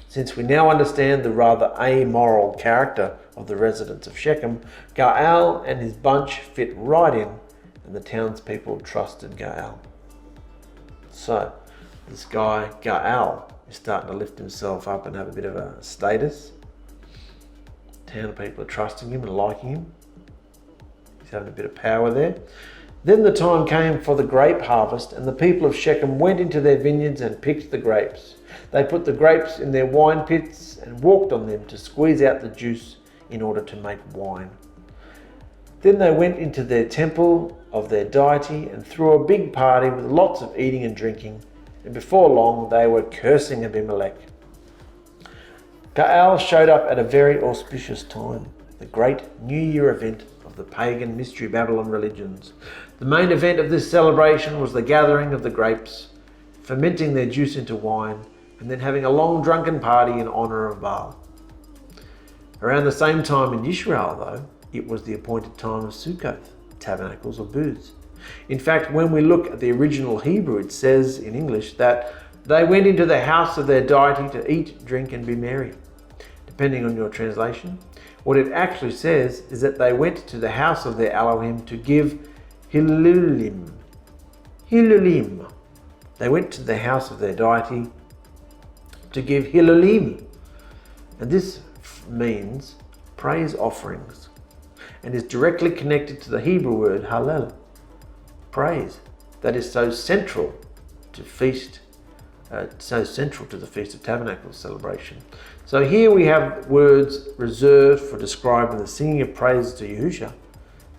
Since we now understand the rather amoral character of the residents of Shechem, 𝗪𝗓 and his bunch fit right in, and the townspeople trusted 𝗪𝗓. So, this guy, 𝗪𝗓, is starting to lift himself up and have a bit of a status. Town people are trusting him and liking him. He's having a bit of power there. Then the time came for the grape harvest, and the people of Shechem went into their vineyards and picked the grapes. They put the grapes in their wine pits and walked on them to squeeze out the juice in order to make wine. Then they went into their temple of their deity and threw a big party with lots of eating and drinking, and before long they were cursing Abimelech. 𝗪𝗓 showed up at a very auspicious time, the great New Year event of the pagan Mystery Babylon religions. The main event of this celebration was the gathering of the grapes, fermenting their juice into wine, and then having a long drunken party in honor of Baal. Around the same time in Israel, though, it was the appointed time of Sukkoth, tabernacles or booths. In fact, when we look at the original Hebrew, it says in English that they went into the house of their deity to eat, drink, and be merry. Depending on your translation, what it actually says is that they went to the house of their Elohim to give Hilulim. They went to the house of their deity to give Hilulim. And this means praise offerings and is directly connected to the Hebrew word Hallel, praise, that is so central to the Feast of Tabernacles celebration. So here we have words reserved for describing the singing of praises to Yahusha,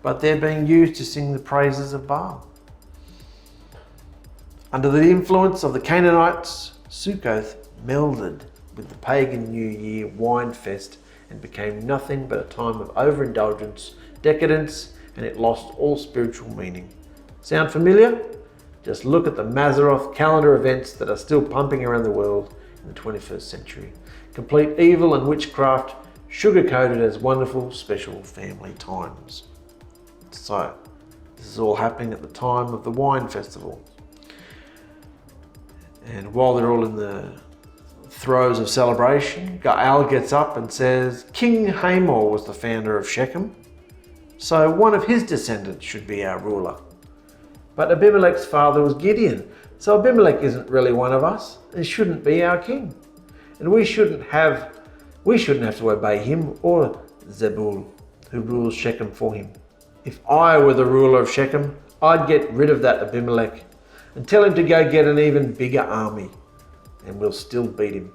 but they're being used to sing the praises of Baal. Under the influence of the Canaanites, Sukkoth melded with the pagan New Year wine fest and became nothing but a time of overindulgence, decadence, and it lost all spiritual meaning. Sound familiar? Just look at the Mazzaroth calendar events that are still pumping around the world in the 21st century. Complete evil and witchcraft, sugar-coated as wonderful, special family times. So, this is all happening at the time of the wine festival. And while they're all in the throes of celebration, 𝗪𝗓 gets up and says, King Hamor was the founder of Shechem, so one of his descendants should be our ruler. But Abimelech's father was Gideon, so Abimelech isn't really one of us and shouldn't be our king. And we shouldn't have to obey him or Zebul, who rules Shechem for him. If I were the ruler of Shechem, I'd get rid of that Abimelech and tell him to go get an even bigger army, and we'll still beat him.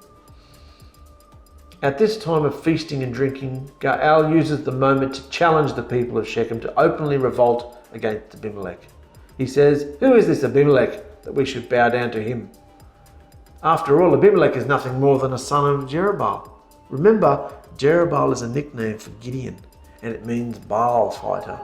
At this time of feasting and drinking, 𝗪𝗓 uses the moment to challenge the people of Shechem to openly revolt against Abimelech. He says, who is this Abimelech that we should bow down to him? After all, Abimelech is nothing more than a son of Jerubbaal. Remember, Jerubbaal is a nickname for Gideon, and it means Baal fighter.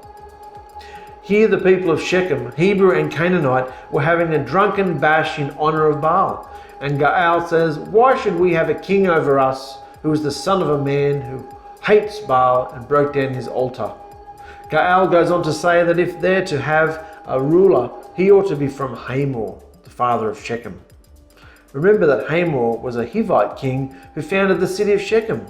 Here the people of Shechem, Hebrew and Canaanite, were having a drunken bash in honor of Baal. And 𝗪𝗏 says, why should we have a king over us who is the son of a man who hates Baal and broke down his altar? 𝗪𝗏 goes on to say that if they're to have a ruler, he ought to be from Hamor, the father of Shechem. Remember that Hamor was a Hivite king who founded the city of Shechem.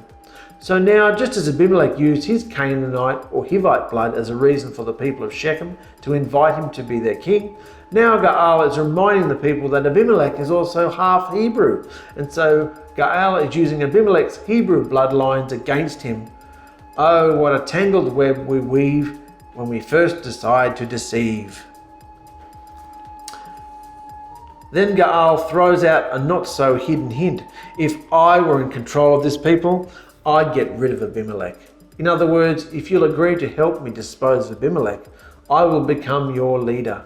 So now, just as Abimelech used his Canaanite or Hivite blood as a reason for the people of Shechem to invite him to be their king, now 𝗪𝗏 is reminding the people that Abimelech is also half Hebrew. And so 𝗪𝗏 is using Abimelech's Hebrew bloodlines against him. Oh, what a tangled web we weave when we first decide to deceive. Then 𝗪𝗏 throws out a not so hidden hint. If I were in control of this people, I'd get rid of Abimelech. In other words, if you'll agree to help me dispose of Abimelech, I will become your leader.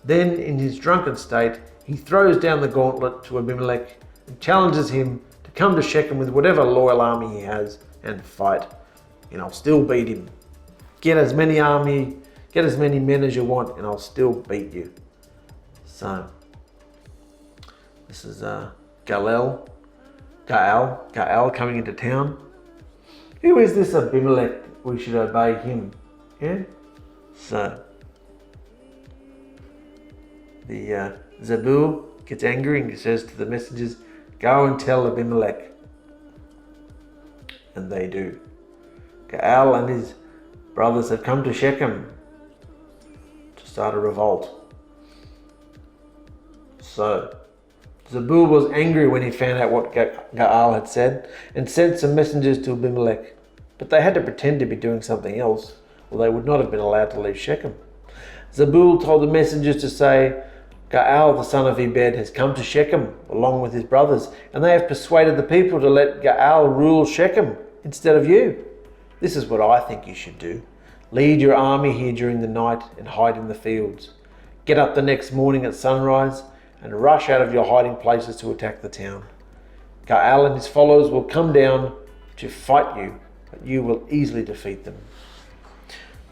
Then, in his drunken state, he throws down the gauntlet to Abimelech and challenges him to come to Shechem with whatever loyal army he has and fight. And I'll still beat him. Get as many men as you want, and I'll still beat you. So, this is 𝗪𝗏 coming into town. Who is this Abimelech? We should obey him. Yeah? So, the Zebul gets angry and says to the messengers, go and tell Abimelech. And they do. 𝗪𝗏 and his brothers have come to Shechem to start a revolt. So, Zebul was angry when he found out what 𝗪𝗏 had said and sent some messengers to Abimelech. But they had to pretend to be doing something else, or they would not have been allowed to leave Shechem. Zebul told the messengers to say, 𝗪𝗏, the son of Ebed, has come to Shechem along with his brothers, and they have persuaded the people to let 𝗪𝗏 rule Shechem instead of you. This is what I think you should do. Lead your army here during the night and hide in the fields. Get up the next morning at sunrise and rush out of your hiding places to attack the town. 𝗪𝗏 and his followers will come down to fight you, but you will easily defeat them.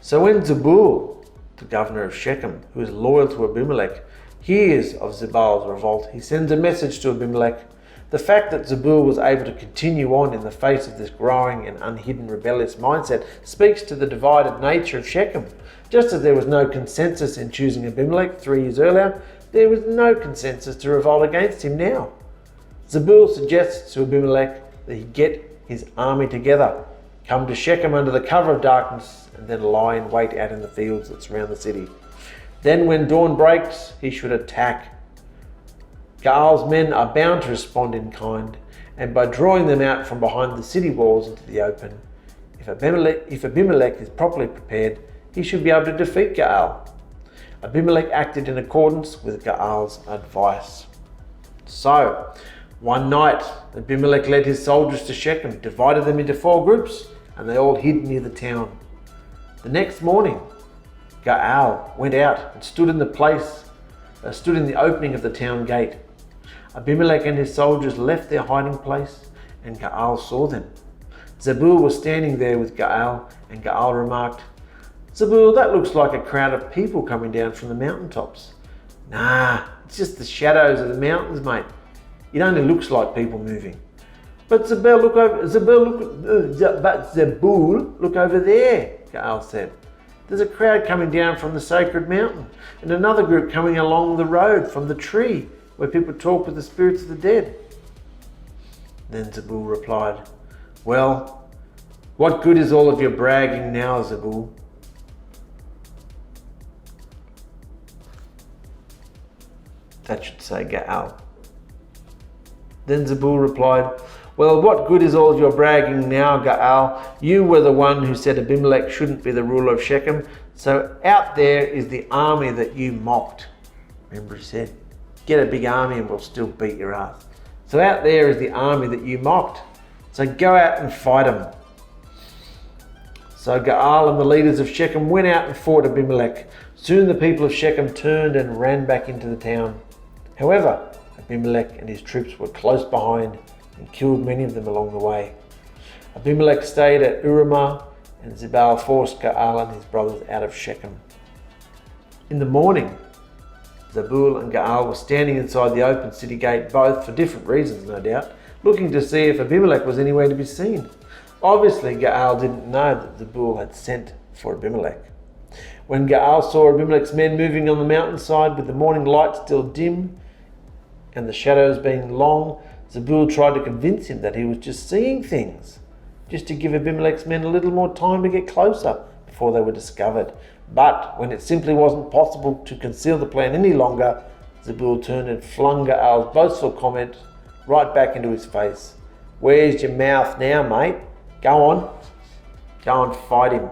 So when Zebul, the governor of Shechem, who is loyal to Abimelech, hears of Zebul's revolt, he sends a message to Abimelech. The fact that Zebul was able to continue on in the face of this growing and unhidden rebellious mindset speaks to the divided nature of Shechem. Just as there was no consensus in choosing Abimelech 3 years earlier, there was no consensus to revolt against him now. Zebul suggests to Abimelech that he get his army together, come to Shechem under the cover of darkness, and then lie in wait out in the fields that surround the city. Then when dawn breaks, he should attack. 𝗪𝗏's men are bound to respond in kind, and by drawing them out from behind the city walls into the open. If Abimelech is properly prepared, he should be able to defeat 𝗪𝗏. Abimelech acted in accordance with 𝗪𝗏's advice. So, one night, Abimelech led his soldiers to Shechem, divided them into 4 groups, and they all hid near the town. The next morning, 𝗪𝗏 went out and stood in the opening of the town gate. Abimelech and his soldiers left their hiding place, and 𝗪𝗏 saw them. Zebul was standing there with 𝗪𝗏, and 𝗪𝗏 remarked, Zebul, that looks like a crowd of people coming down from the mountaintops. Nah, it's just the shadows of the mountains, mate. It only looks like people moving. But Zebul, look over there, 𝗪𝗏 said. There's a crowd coming down from the sacred mountain, and another group coming along the road from the tree where people talk with the spirits of the dead. Then Zebul replied, well, what good is all of your bragging now, Zebul? That should say 𝗪𝗏. Then Zebul replied, well, what good is all of your bragging now, 𝗪𝗏? You were the one who said Abimelech shouldn't be the ruler of Shechem, so out there is the army that you mocked. Remember he said, get a big army and we'll still beat your ass. So out there is the army that you mocked. So go out and fight them. So 𝗪𝗏 and the leaders of Shechem went out and fought Abimelech. Soon the people of Shechem turned and ran back into the town. However, Abimelech and his troops were close behind and killed many of them along the way. Abimelech stayed at Ur-Ramah and Zebal forced Gaal and his brothers out of Shechem. In the morning, Zebul and Gaal were standing inside the open city gate, both for different reasons, no doubt, looking to see if Abimelech was anywhere to be seen. Obviously, Gaal didn't know that Zebul had sent for Abimelech. When Gaal saw Abimelech's men moving on the mountainside with the morning light still dim and the shadows being long, Zebul tried to convince him that he was just seeing things, just to give Abimelech's men a little more time to get closer before they were discovered. But when it simply wasn't possible to conceal the plan any longer, Zebul turned and flung Gaal's boastful comment right back into his face. "Where's your mouth now, mate? Go and fight him."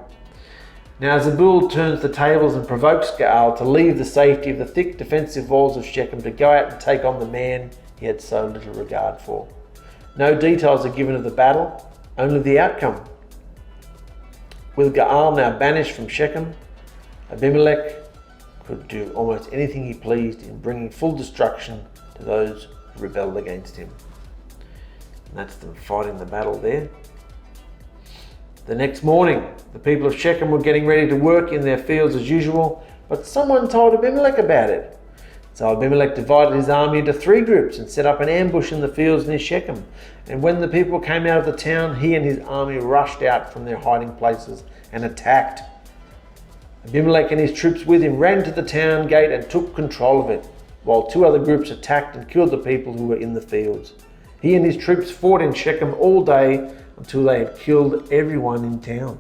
Now Zebul turns the tables and provokes Gaal to leave the safety of the thick defensive walls of Shechem to go out and take on the man he had so little regard for. No details are given of the battle, only the outcome. With Gaal now banished from Shechem, Abimelech could do almost anything he pleased in bringing full destruction to those who rebelled against him. And that's them fighting the battle there. The next morning, the people of Shechem were getting ready to work in their fields as usual, but someone told Abimelech about it. So Abimelech divided his army into 3 groups and set up an ambush in the fields near Shechem. And when the people came out of the town, he and his army rushed out from their hiding places and attacked. Abimelech and his troops with him ran to the town gate and took control of it, while 2 other groups attacked and killed the people who were in the fields. He and his troops fought in Shechem all day until they had killed everyone in town.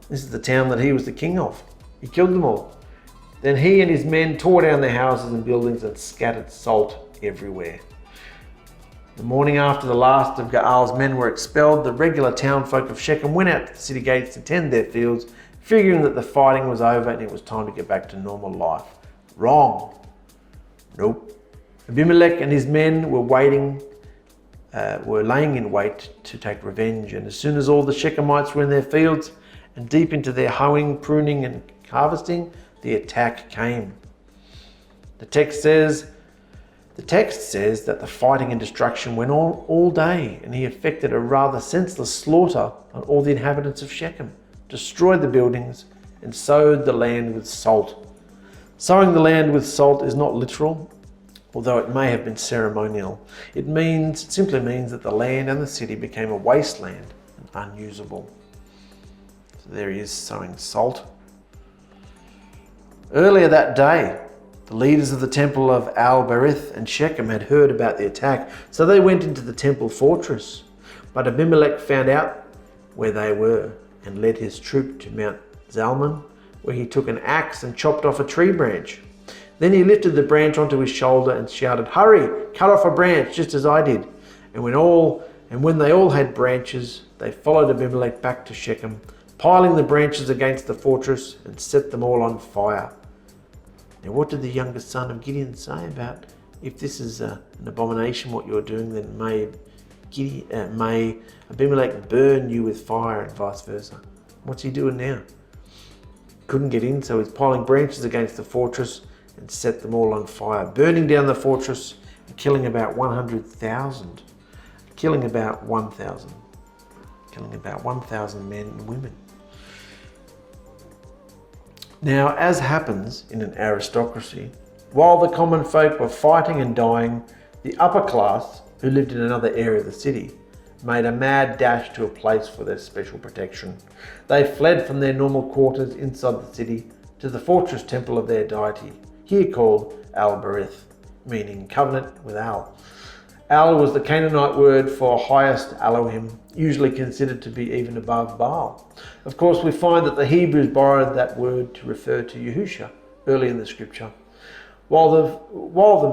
This is the town that he was the king of. He killed them all. Then he and his men tore down their houses and buildings and scattered salt everywhere. The morning after the last of Gaal's men were expelled, the regular townfolk of Shechem went out to the city gates to tend their fields, figuring that the fighting was over and it was time to get back to normal life. Wrong. Nope. Abimelech and his men were laying in wait to take revenge, and as soon as all the Shechemites were in their fields and deep into their hoeing, pruning and harvesting, the attack came. The text says that the fighting and destruction went on all day, and he effected a rather senseless slaughter on all the inhabitants of Shechem, destroyed the buildings, and sowed the land with salt. Sowing the land with salt is not literal, although it may have been ceremonial. It simply means that the land and the city became a wasteland and unusable. So there he is, sowing salt. Earlier that day, the leaders of the temple of 𝕭𝕚𝕚 and Shechem had heard about the attack, so they went into the temple fortress. But Abimelech found out where they were and led his troop to Mount Zalmon, where he took an axe and chopped off a tree branch. Then he lifted the branch onto his shoulder and shouted, "Hurry, cut off a branch, just as I did." And when they all had branches, they followed Abimelech back to Shechem, piling the branches against the fortress and set them all on fire. Now what did the youngest son of Gideon say about, if this is an abomination what you're doing, then may Abimelech burn you with fire, and vice versa. What's he doing now? Couldn't get in, so he's piling branches against the fortress and set them all on fire, burning down the fortress and killing about 100,000. Killing about 1,000 men and women. Now, as happens in an aristocracy, while the common folk were fighting and dying, the upper class, who lived in another area of the city, made a mad dash to a place for their special protection. They fled from their normal quarters inside the city to the fortress temple of their deity, here called 𝕭𝕚𝕚, meaning covenant with Al. Al was the Canaanite word for highest Elohim, usually considered to be even above Baal. Of course, we find that the Hebrews borrowed that word to refer to Yahusha early in the scripture. While the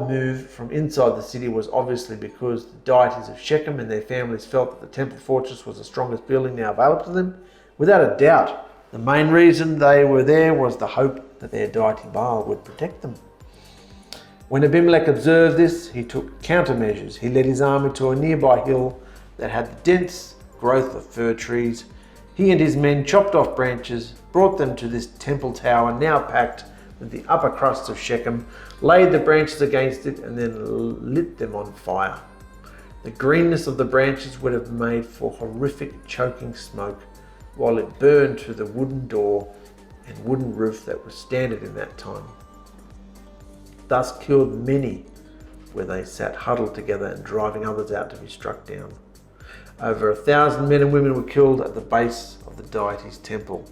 move from inside the city was obviously because the deities of Shechem and their families felt that the temple fortress was the strongest building now available to them, without a doubt, the main reason they were there was the hope that their deity Baal would protect them. When Abimelech observed this, he took countermeasures. He led his army to a nearby hill that had the dense growth of fir trees. He and his men chopped off branches, brought them to this temple tower, now packed with the upper crust of Shechem, laid the branches against it, and then lit them on fire. The greenness of the branches would have made for horrific choking smoke, while it burned through the wooden door and wooden roof that was standard in that time. Thus killed many, where they sat huddled together and driving others out to be struck down. Over 1,000 men and women were killed at the base of the deity's temple.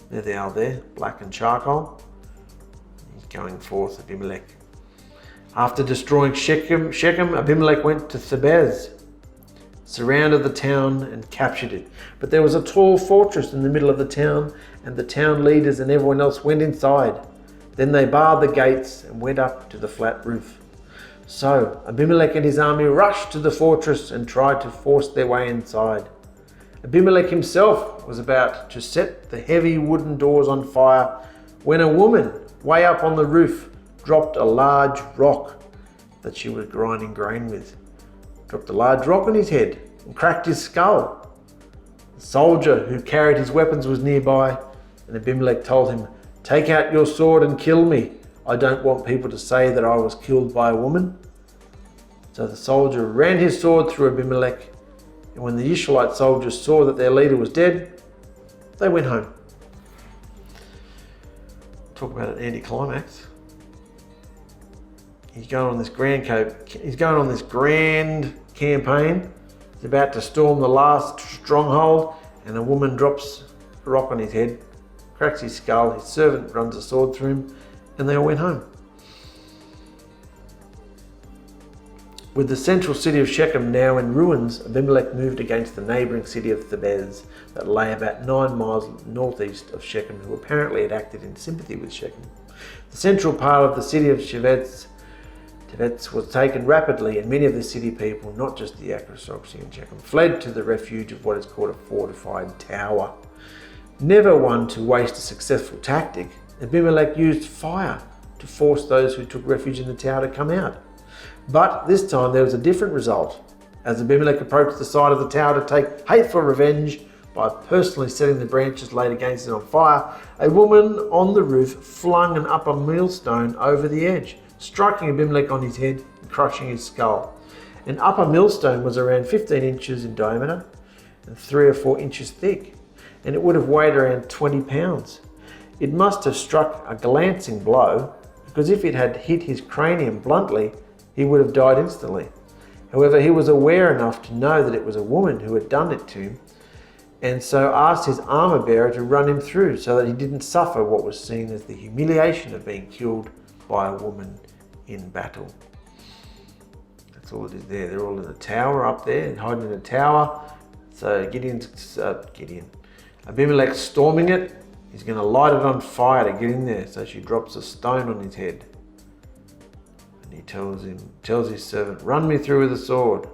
There they are there, black and charcoal. He's going forth, Abimelech. After destroying Shechem, Abimelech went to Thebez, surrounded the town and captured it. But there was a tall fortress in the middle of the town, and the town leaders and everyone else went inside. Then they barred the gates and went up to the flat roof. So Abimelech and his army rushed to the fortress and tried to force their way inside. Abimelech himself was about to set the heavy wooden doors on fire when a woman, way up on the roof, dropped a large rock that she was grinding grain with. Dropped a large rock on his head and cracked his skull. The soldier who carried his weapons was nearby, and Abimelech told him, "Take out your sword and kill me. I don't want people to say that I was killed by a woman." So the soldier ran his sword through Abimelech, and when the Israelite soldiers saw that their leader was dead, they went home. Talk about an anticlimax. He's going on this grand campaign. He's about to storm the last stronghold, and a woman drops a rock on his head, cracks his skull. His servant runs a sword through him, and they all went home. With the central city of Shechem now in ruins, Abimelech moved against the neighbouring city of Thebez that lay about 9 miles northeast of Shechem, who apparently had acted in sympathy with Shechem. The central part of the city of Tebetz was taken rapidly, and many of the city people, not just the aristocracy in Shechem, fled to the refuge of what is called a fortified tower. Never one to waste a successful tactic, Abimelech used fire to force those who took refuge in the tower to come out. But this time there was a different result. As Abimelech approached the side of the tower to take hateful revenge by personally setting the branches laid against it on fire, a woman on the roof flung an upper millstone over the edge, striking Abimelech on his head and crushing his skull. An upper millstone was around 15 inches in diameter and 3 or 4 inches thick, and it would have weighed around 20 pounds. It must have struck a glancing blow, because if it had hit his cranium bluntly, he would have died instantly. However, he was aware enough to know that it was a woman who had done it to him, and so asked his armor bearer to run him through so that he didn't suffer what was seen as the humiliation of being killed by a woman in battle. That's all it is there. They're all in the tower up there, hiding in the tower. So Abimelech's storming it. He's going to light it on fire to get in there. So she drops a stone on his head. He tells his servant, "Run me through with a sword."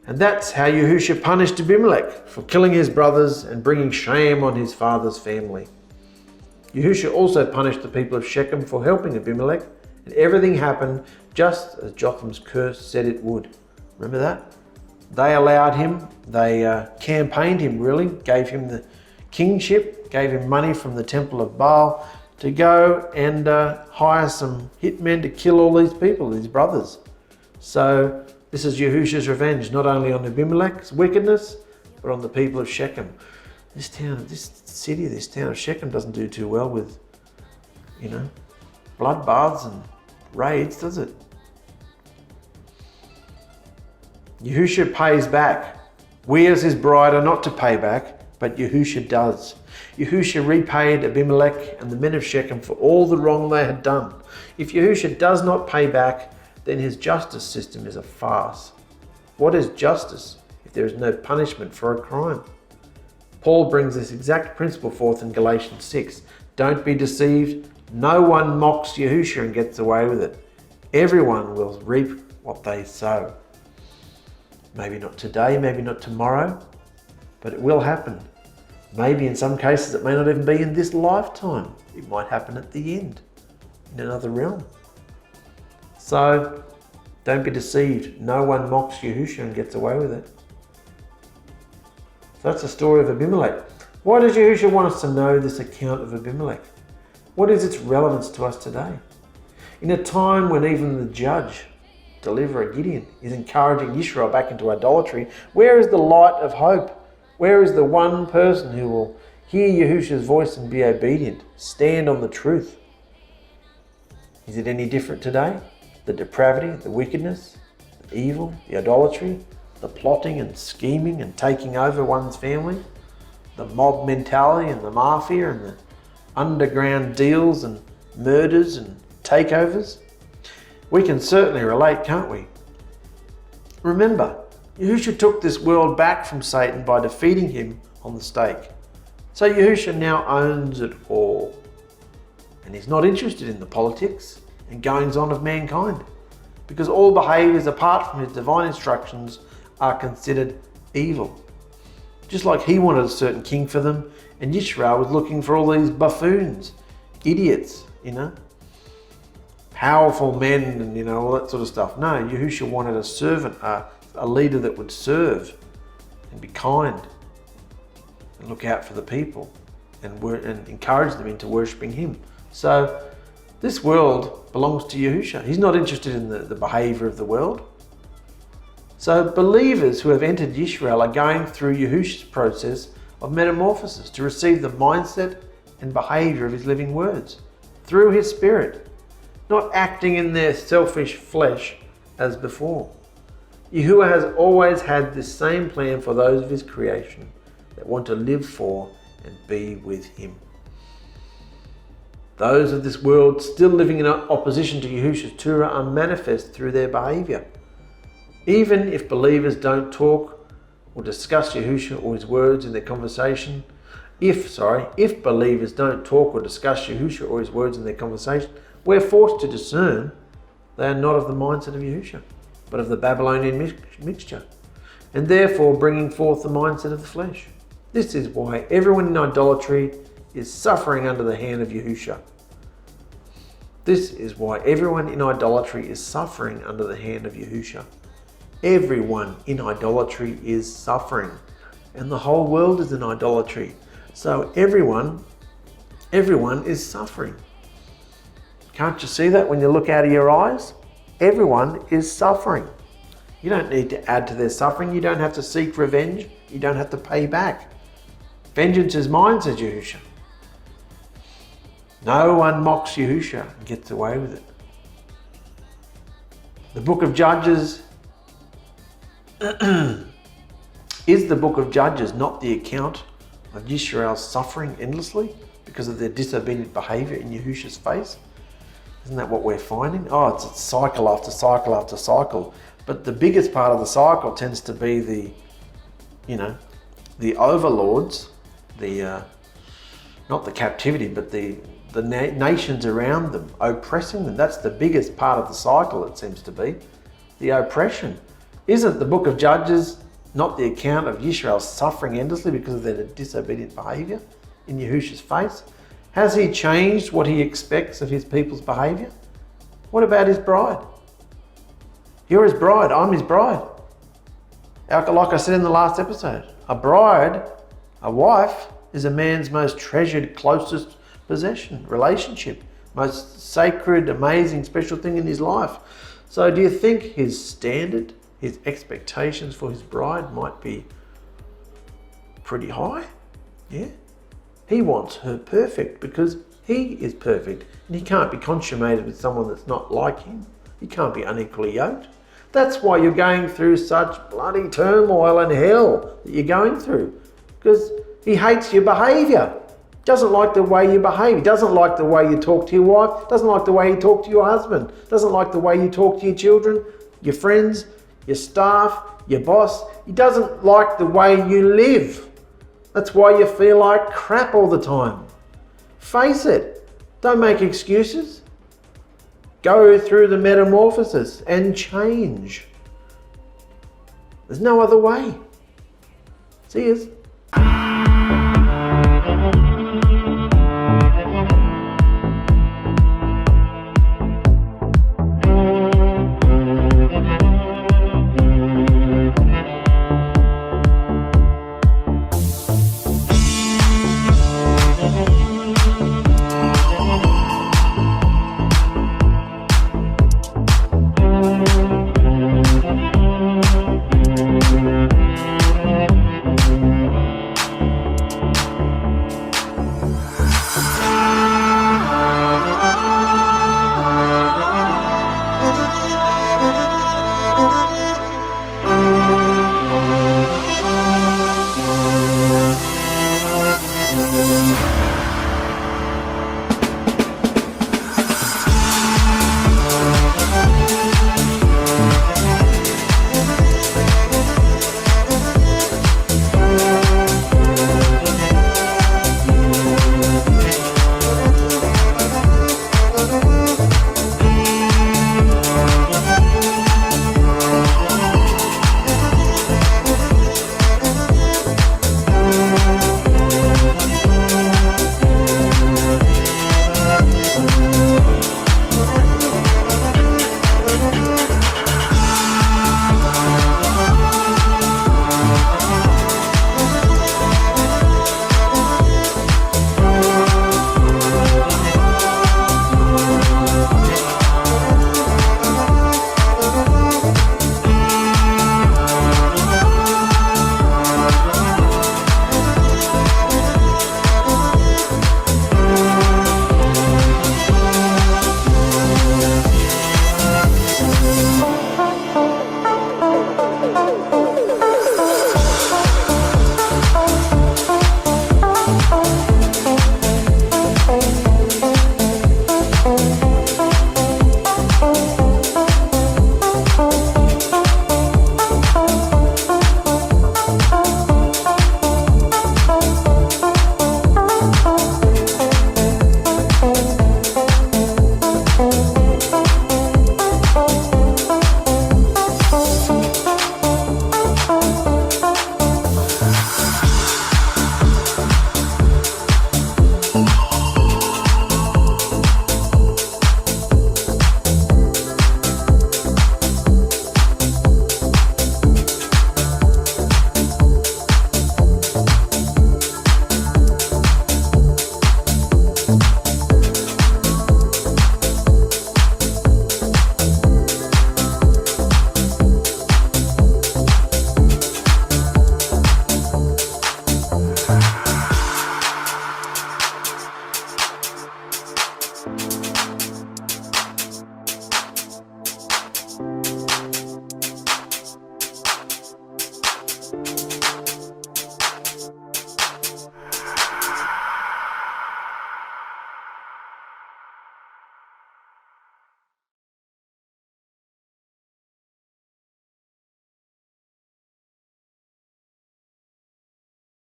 And that's how Yahusha punished Abimelech for killing his brothers and bringing shame on his father's family. Yahusha also punished the people of Shechem for helping Abimelech, and everything happened just as Jotham's curse said it would. Remember that? They allowed him, they campaigned him really, gave him the kingship, gave him money from the temple of Baal, to go and hire some hitmen to kill all these people, these brothers. So this is Yahusha's revenge, not only on Abimelech's wickedness, but on the people of Shechem. This town of Shechem doesn't do too well with, bloodbaths and raids, does it? Yahusha pays back. We as his bride are not to pay back, but Yahusha does. Yahusha repaid Abimelech and the men of Shechem for all the wrong they had done. If Yahusha does not pay back, then his justice system is a farce. What is justice if there is no punishment for a crime? Paul brings this exact principle forth in Galatians 6. Don't be deceived. No one mocks Yahusha and gets away with it. Everyone will reap what they sow. Maybe not today, maybe not tomorrow, but it will happen. Maybe in some cases it may not even be in this lifetime. It might happen at the end, in another realm. So don't be deceived. No one mocks Yahusha and gets away with it. So that's the story of Abimelech. Why does Yahusha want us to know this account of Abimelech? What is its relevance to us today? In a time when even the judge, deliverer Gideon, is encouraging Israel back into idolatry, where is the light of hope? Where is the one person who will hear Yahushua's voice and be obedient, stand on the truth? Is it any different today? The depravity, the wickedness, the evil, the idolatry, the plotting and scheming and taking over one's family, the mob mentality and the mafia and the underground deals and murders and takeovers? We can certainly relate, can't we? Remember, Yahushua took this world back from Satan by defeating him on the stake. So Yahushua now owns it all. And he's not interested in the politics and goings on of mankind, because all behaviours apart from his divine instructions are considered evil. Just like he wanted a certain king for them, and Yisrael was looking for all these buffoons, idiots, powerful men and all that sort of stuff. No, Yahushua wanted a servant, a leader that would serve and be kind and look out for the people and encourage them into worshipping him. So this world belongs to Yahushua. He's not interested in the behaviour of the world. So believers who have entered Yisrael are going through Yahushua's process of metamorphosis to receive the mindset and behaviour of his living words through his spirit, not acting in their selfish flesh as before. Yahuwah has always had this same plan for those of his creation that want to live for and be with him. Those of this world still living in opposition to Yahushua's Torah are manifest through their behaviour. Even if believers don't talk or discuss Yahushua or his words in their conversation, if believers don't talk or discuss Yahushua or his words in their conversation, we're forced to discern they are not of the mindset of Yahushua, but of the Babylonian mixture, and therefore bringing forth the mindset of the flesh. This is why everyone in idolatry is suffering under the hand of Yahushua. This is why everyone in idolatry is suffering under the hand of Yahushua. Everyone in idolatry is suffering, and the whole world is in idolatry. So everyone is suffering. Can't you see that when you look out of your eyes? Everyone is suffering. You don't need to add to their suffering. You don't have to seek revenge. You don't have to pay back. Vengeance is mine, says Yahushua. No one mocks Yahushua and gets away with it. The book of Judges is the book of Judges not the account of Yisrael's suffering endlessly because of their disobedient behaviour in Yahushua's face? Isn't that what we're finding? Oh, it's cycle after cycle after cycle. But the biggest part of the cycle tends to be the overlords, not the captivity, but the nations around them, oppressing them. That's the biggest part of the cycle, it seems to be. The oppression. Isn't the book of Judges not the account of Yisrael suffering endlessly because of their disobedient behaviour in Yahushua's face? Has he changed what he expects of his people's behaviour? What about his bride? You're his bride, I'm his bride. Like I said in the last episode, a bride, a wife, is a man's most treasured, closest possession, relationship, most sacred, amazing, special thing in his life. So do you think his standard, his expectations for his bride might be pretty high? Yeah. He wants her perfect because he is perfect and he can't be consummated with someone that's not like him. He can't be unequally yoked. That's why you're going through such bloody turmoil and hell that you're going through, because he hates your behaviour. Doesn't like the way you behave. He doesn't like the way you talk to your wife. Doesn't like the way you talk to your husband. Doesn't like the way you talk to your children, your friends, your staff, your boss. He doesn't like the way you live. That's why you feel like crap all the time. Face it. Don't make excuses. Go through the metamorphosis and change. There's no other way. See yous.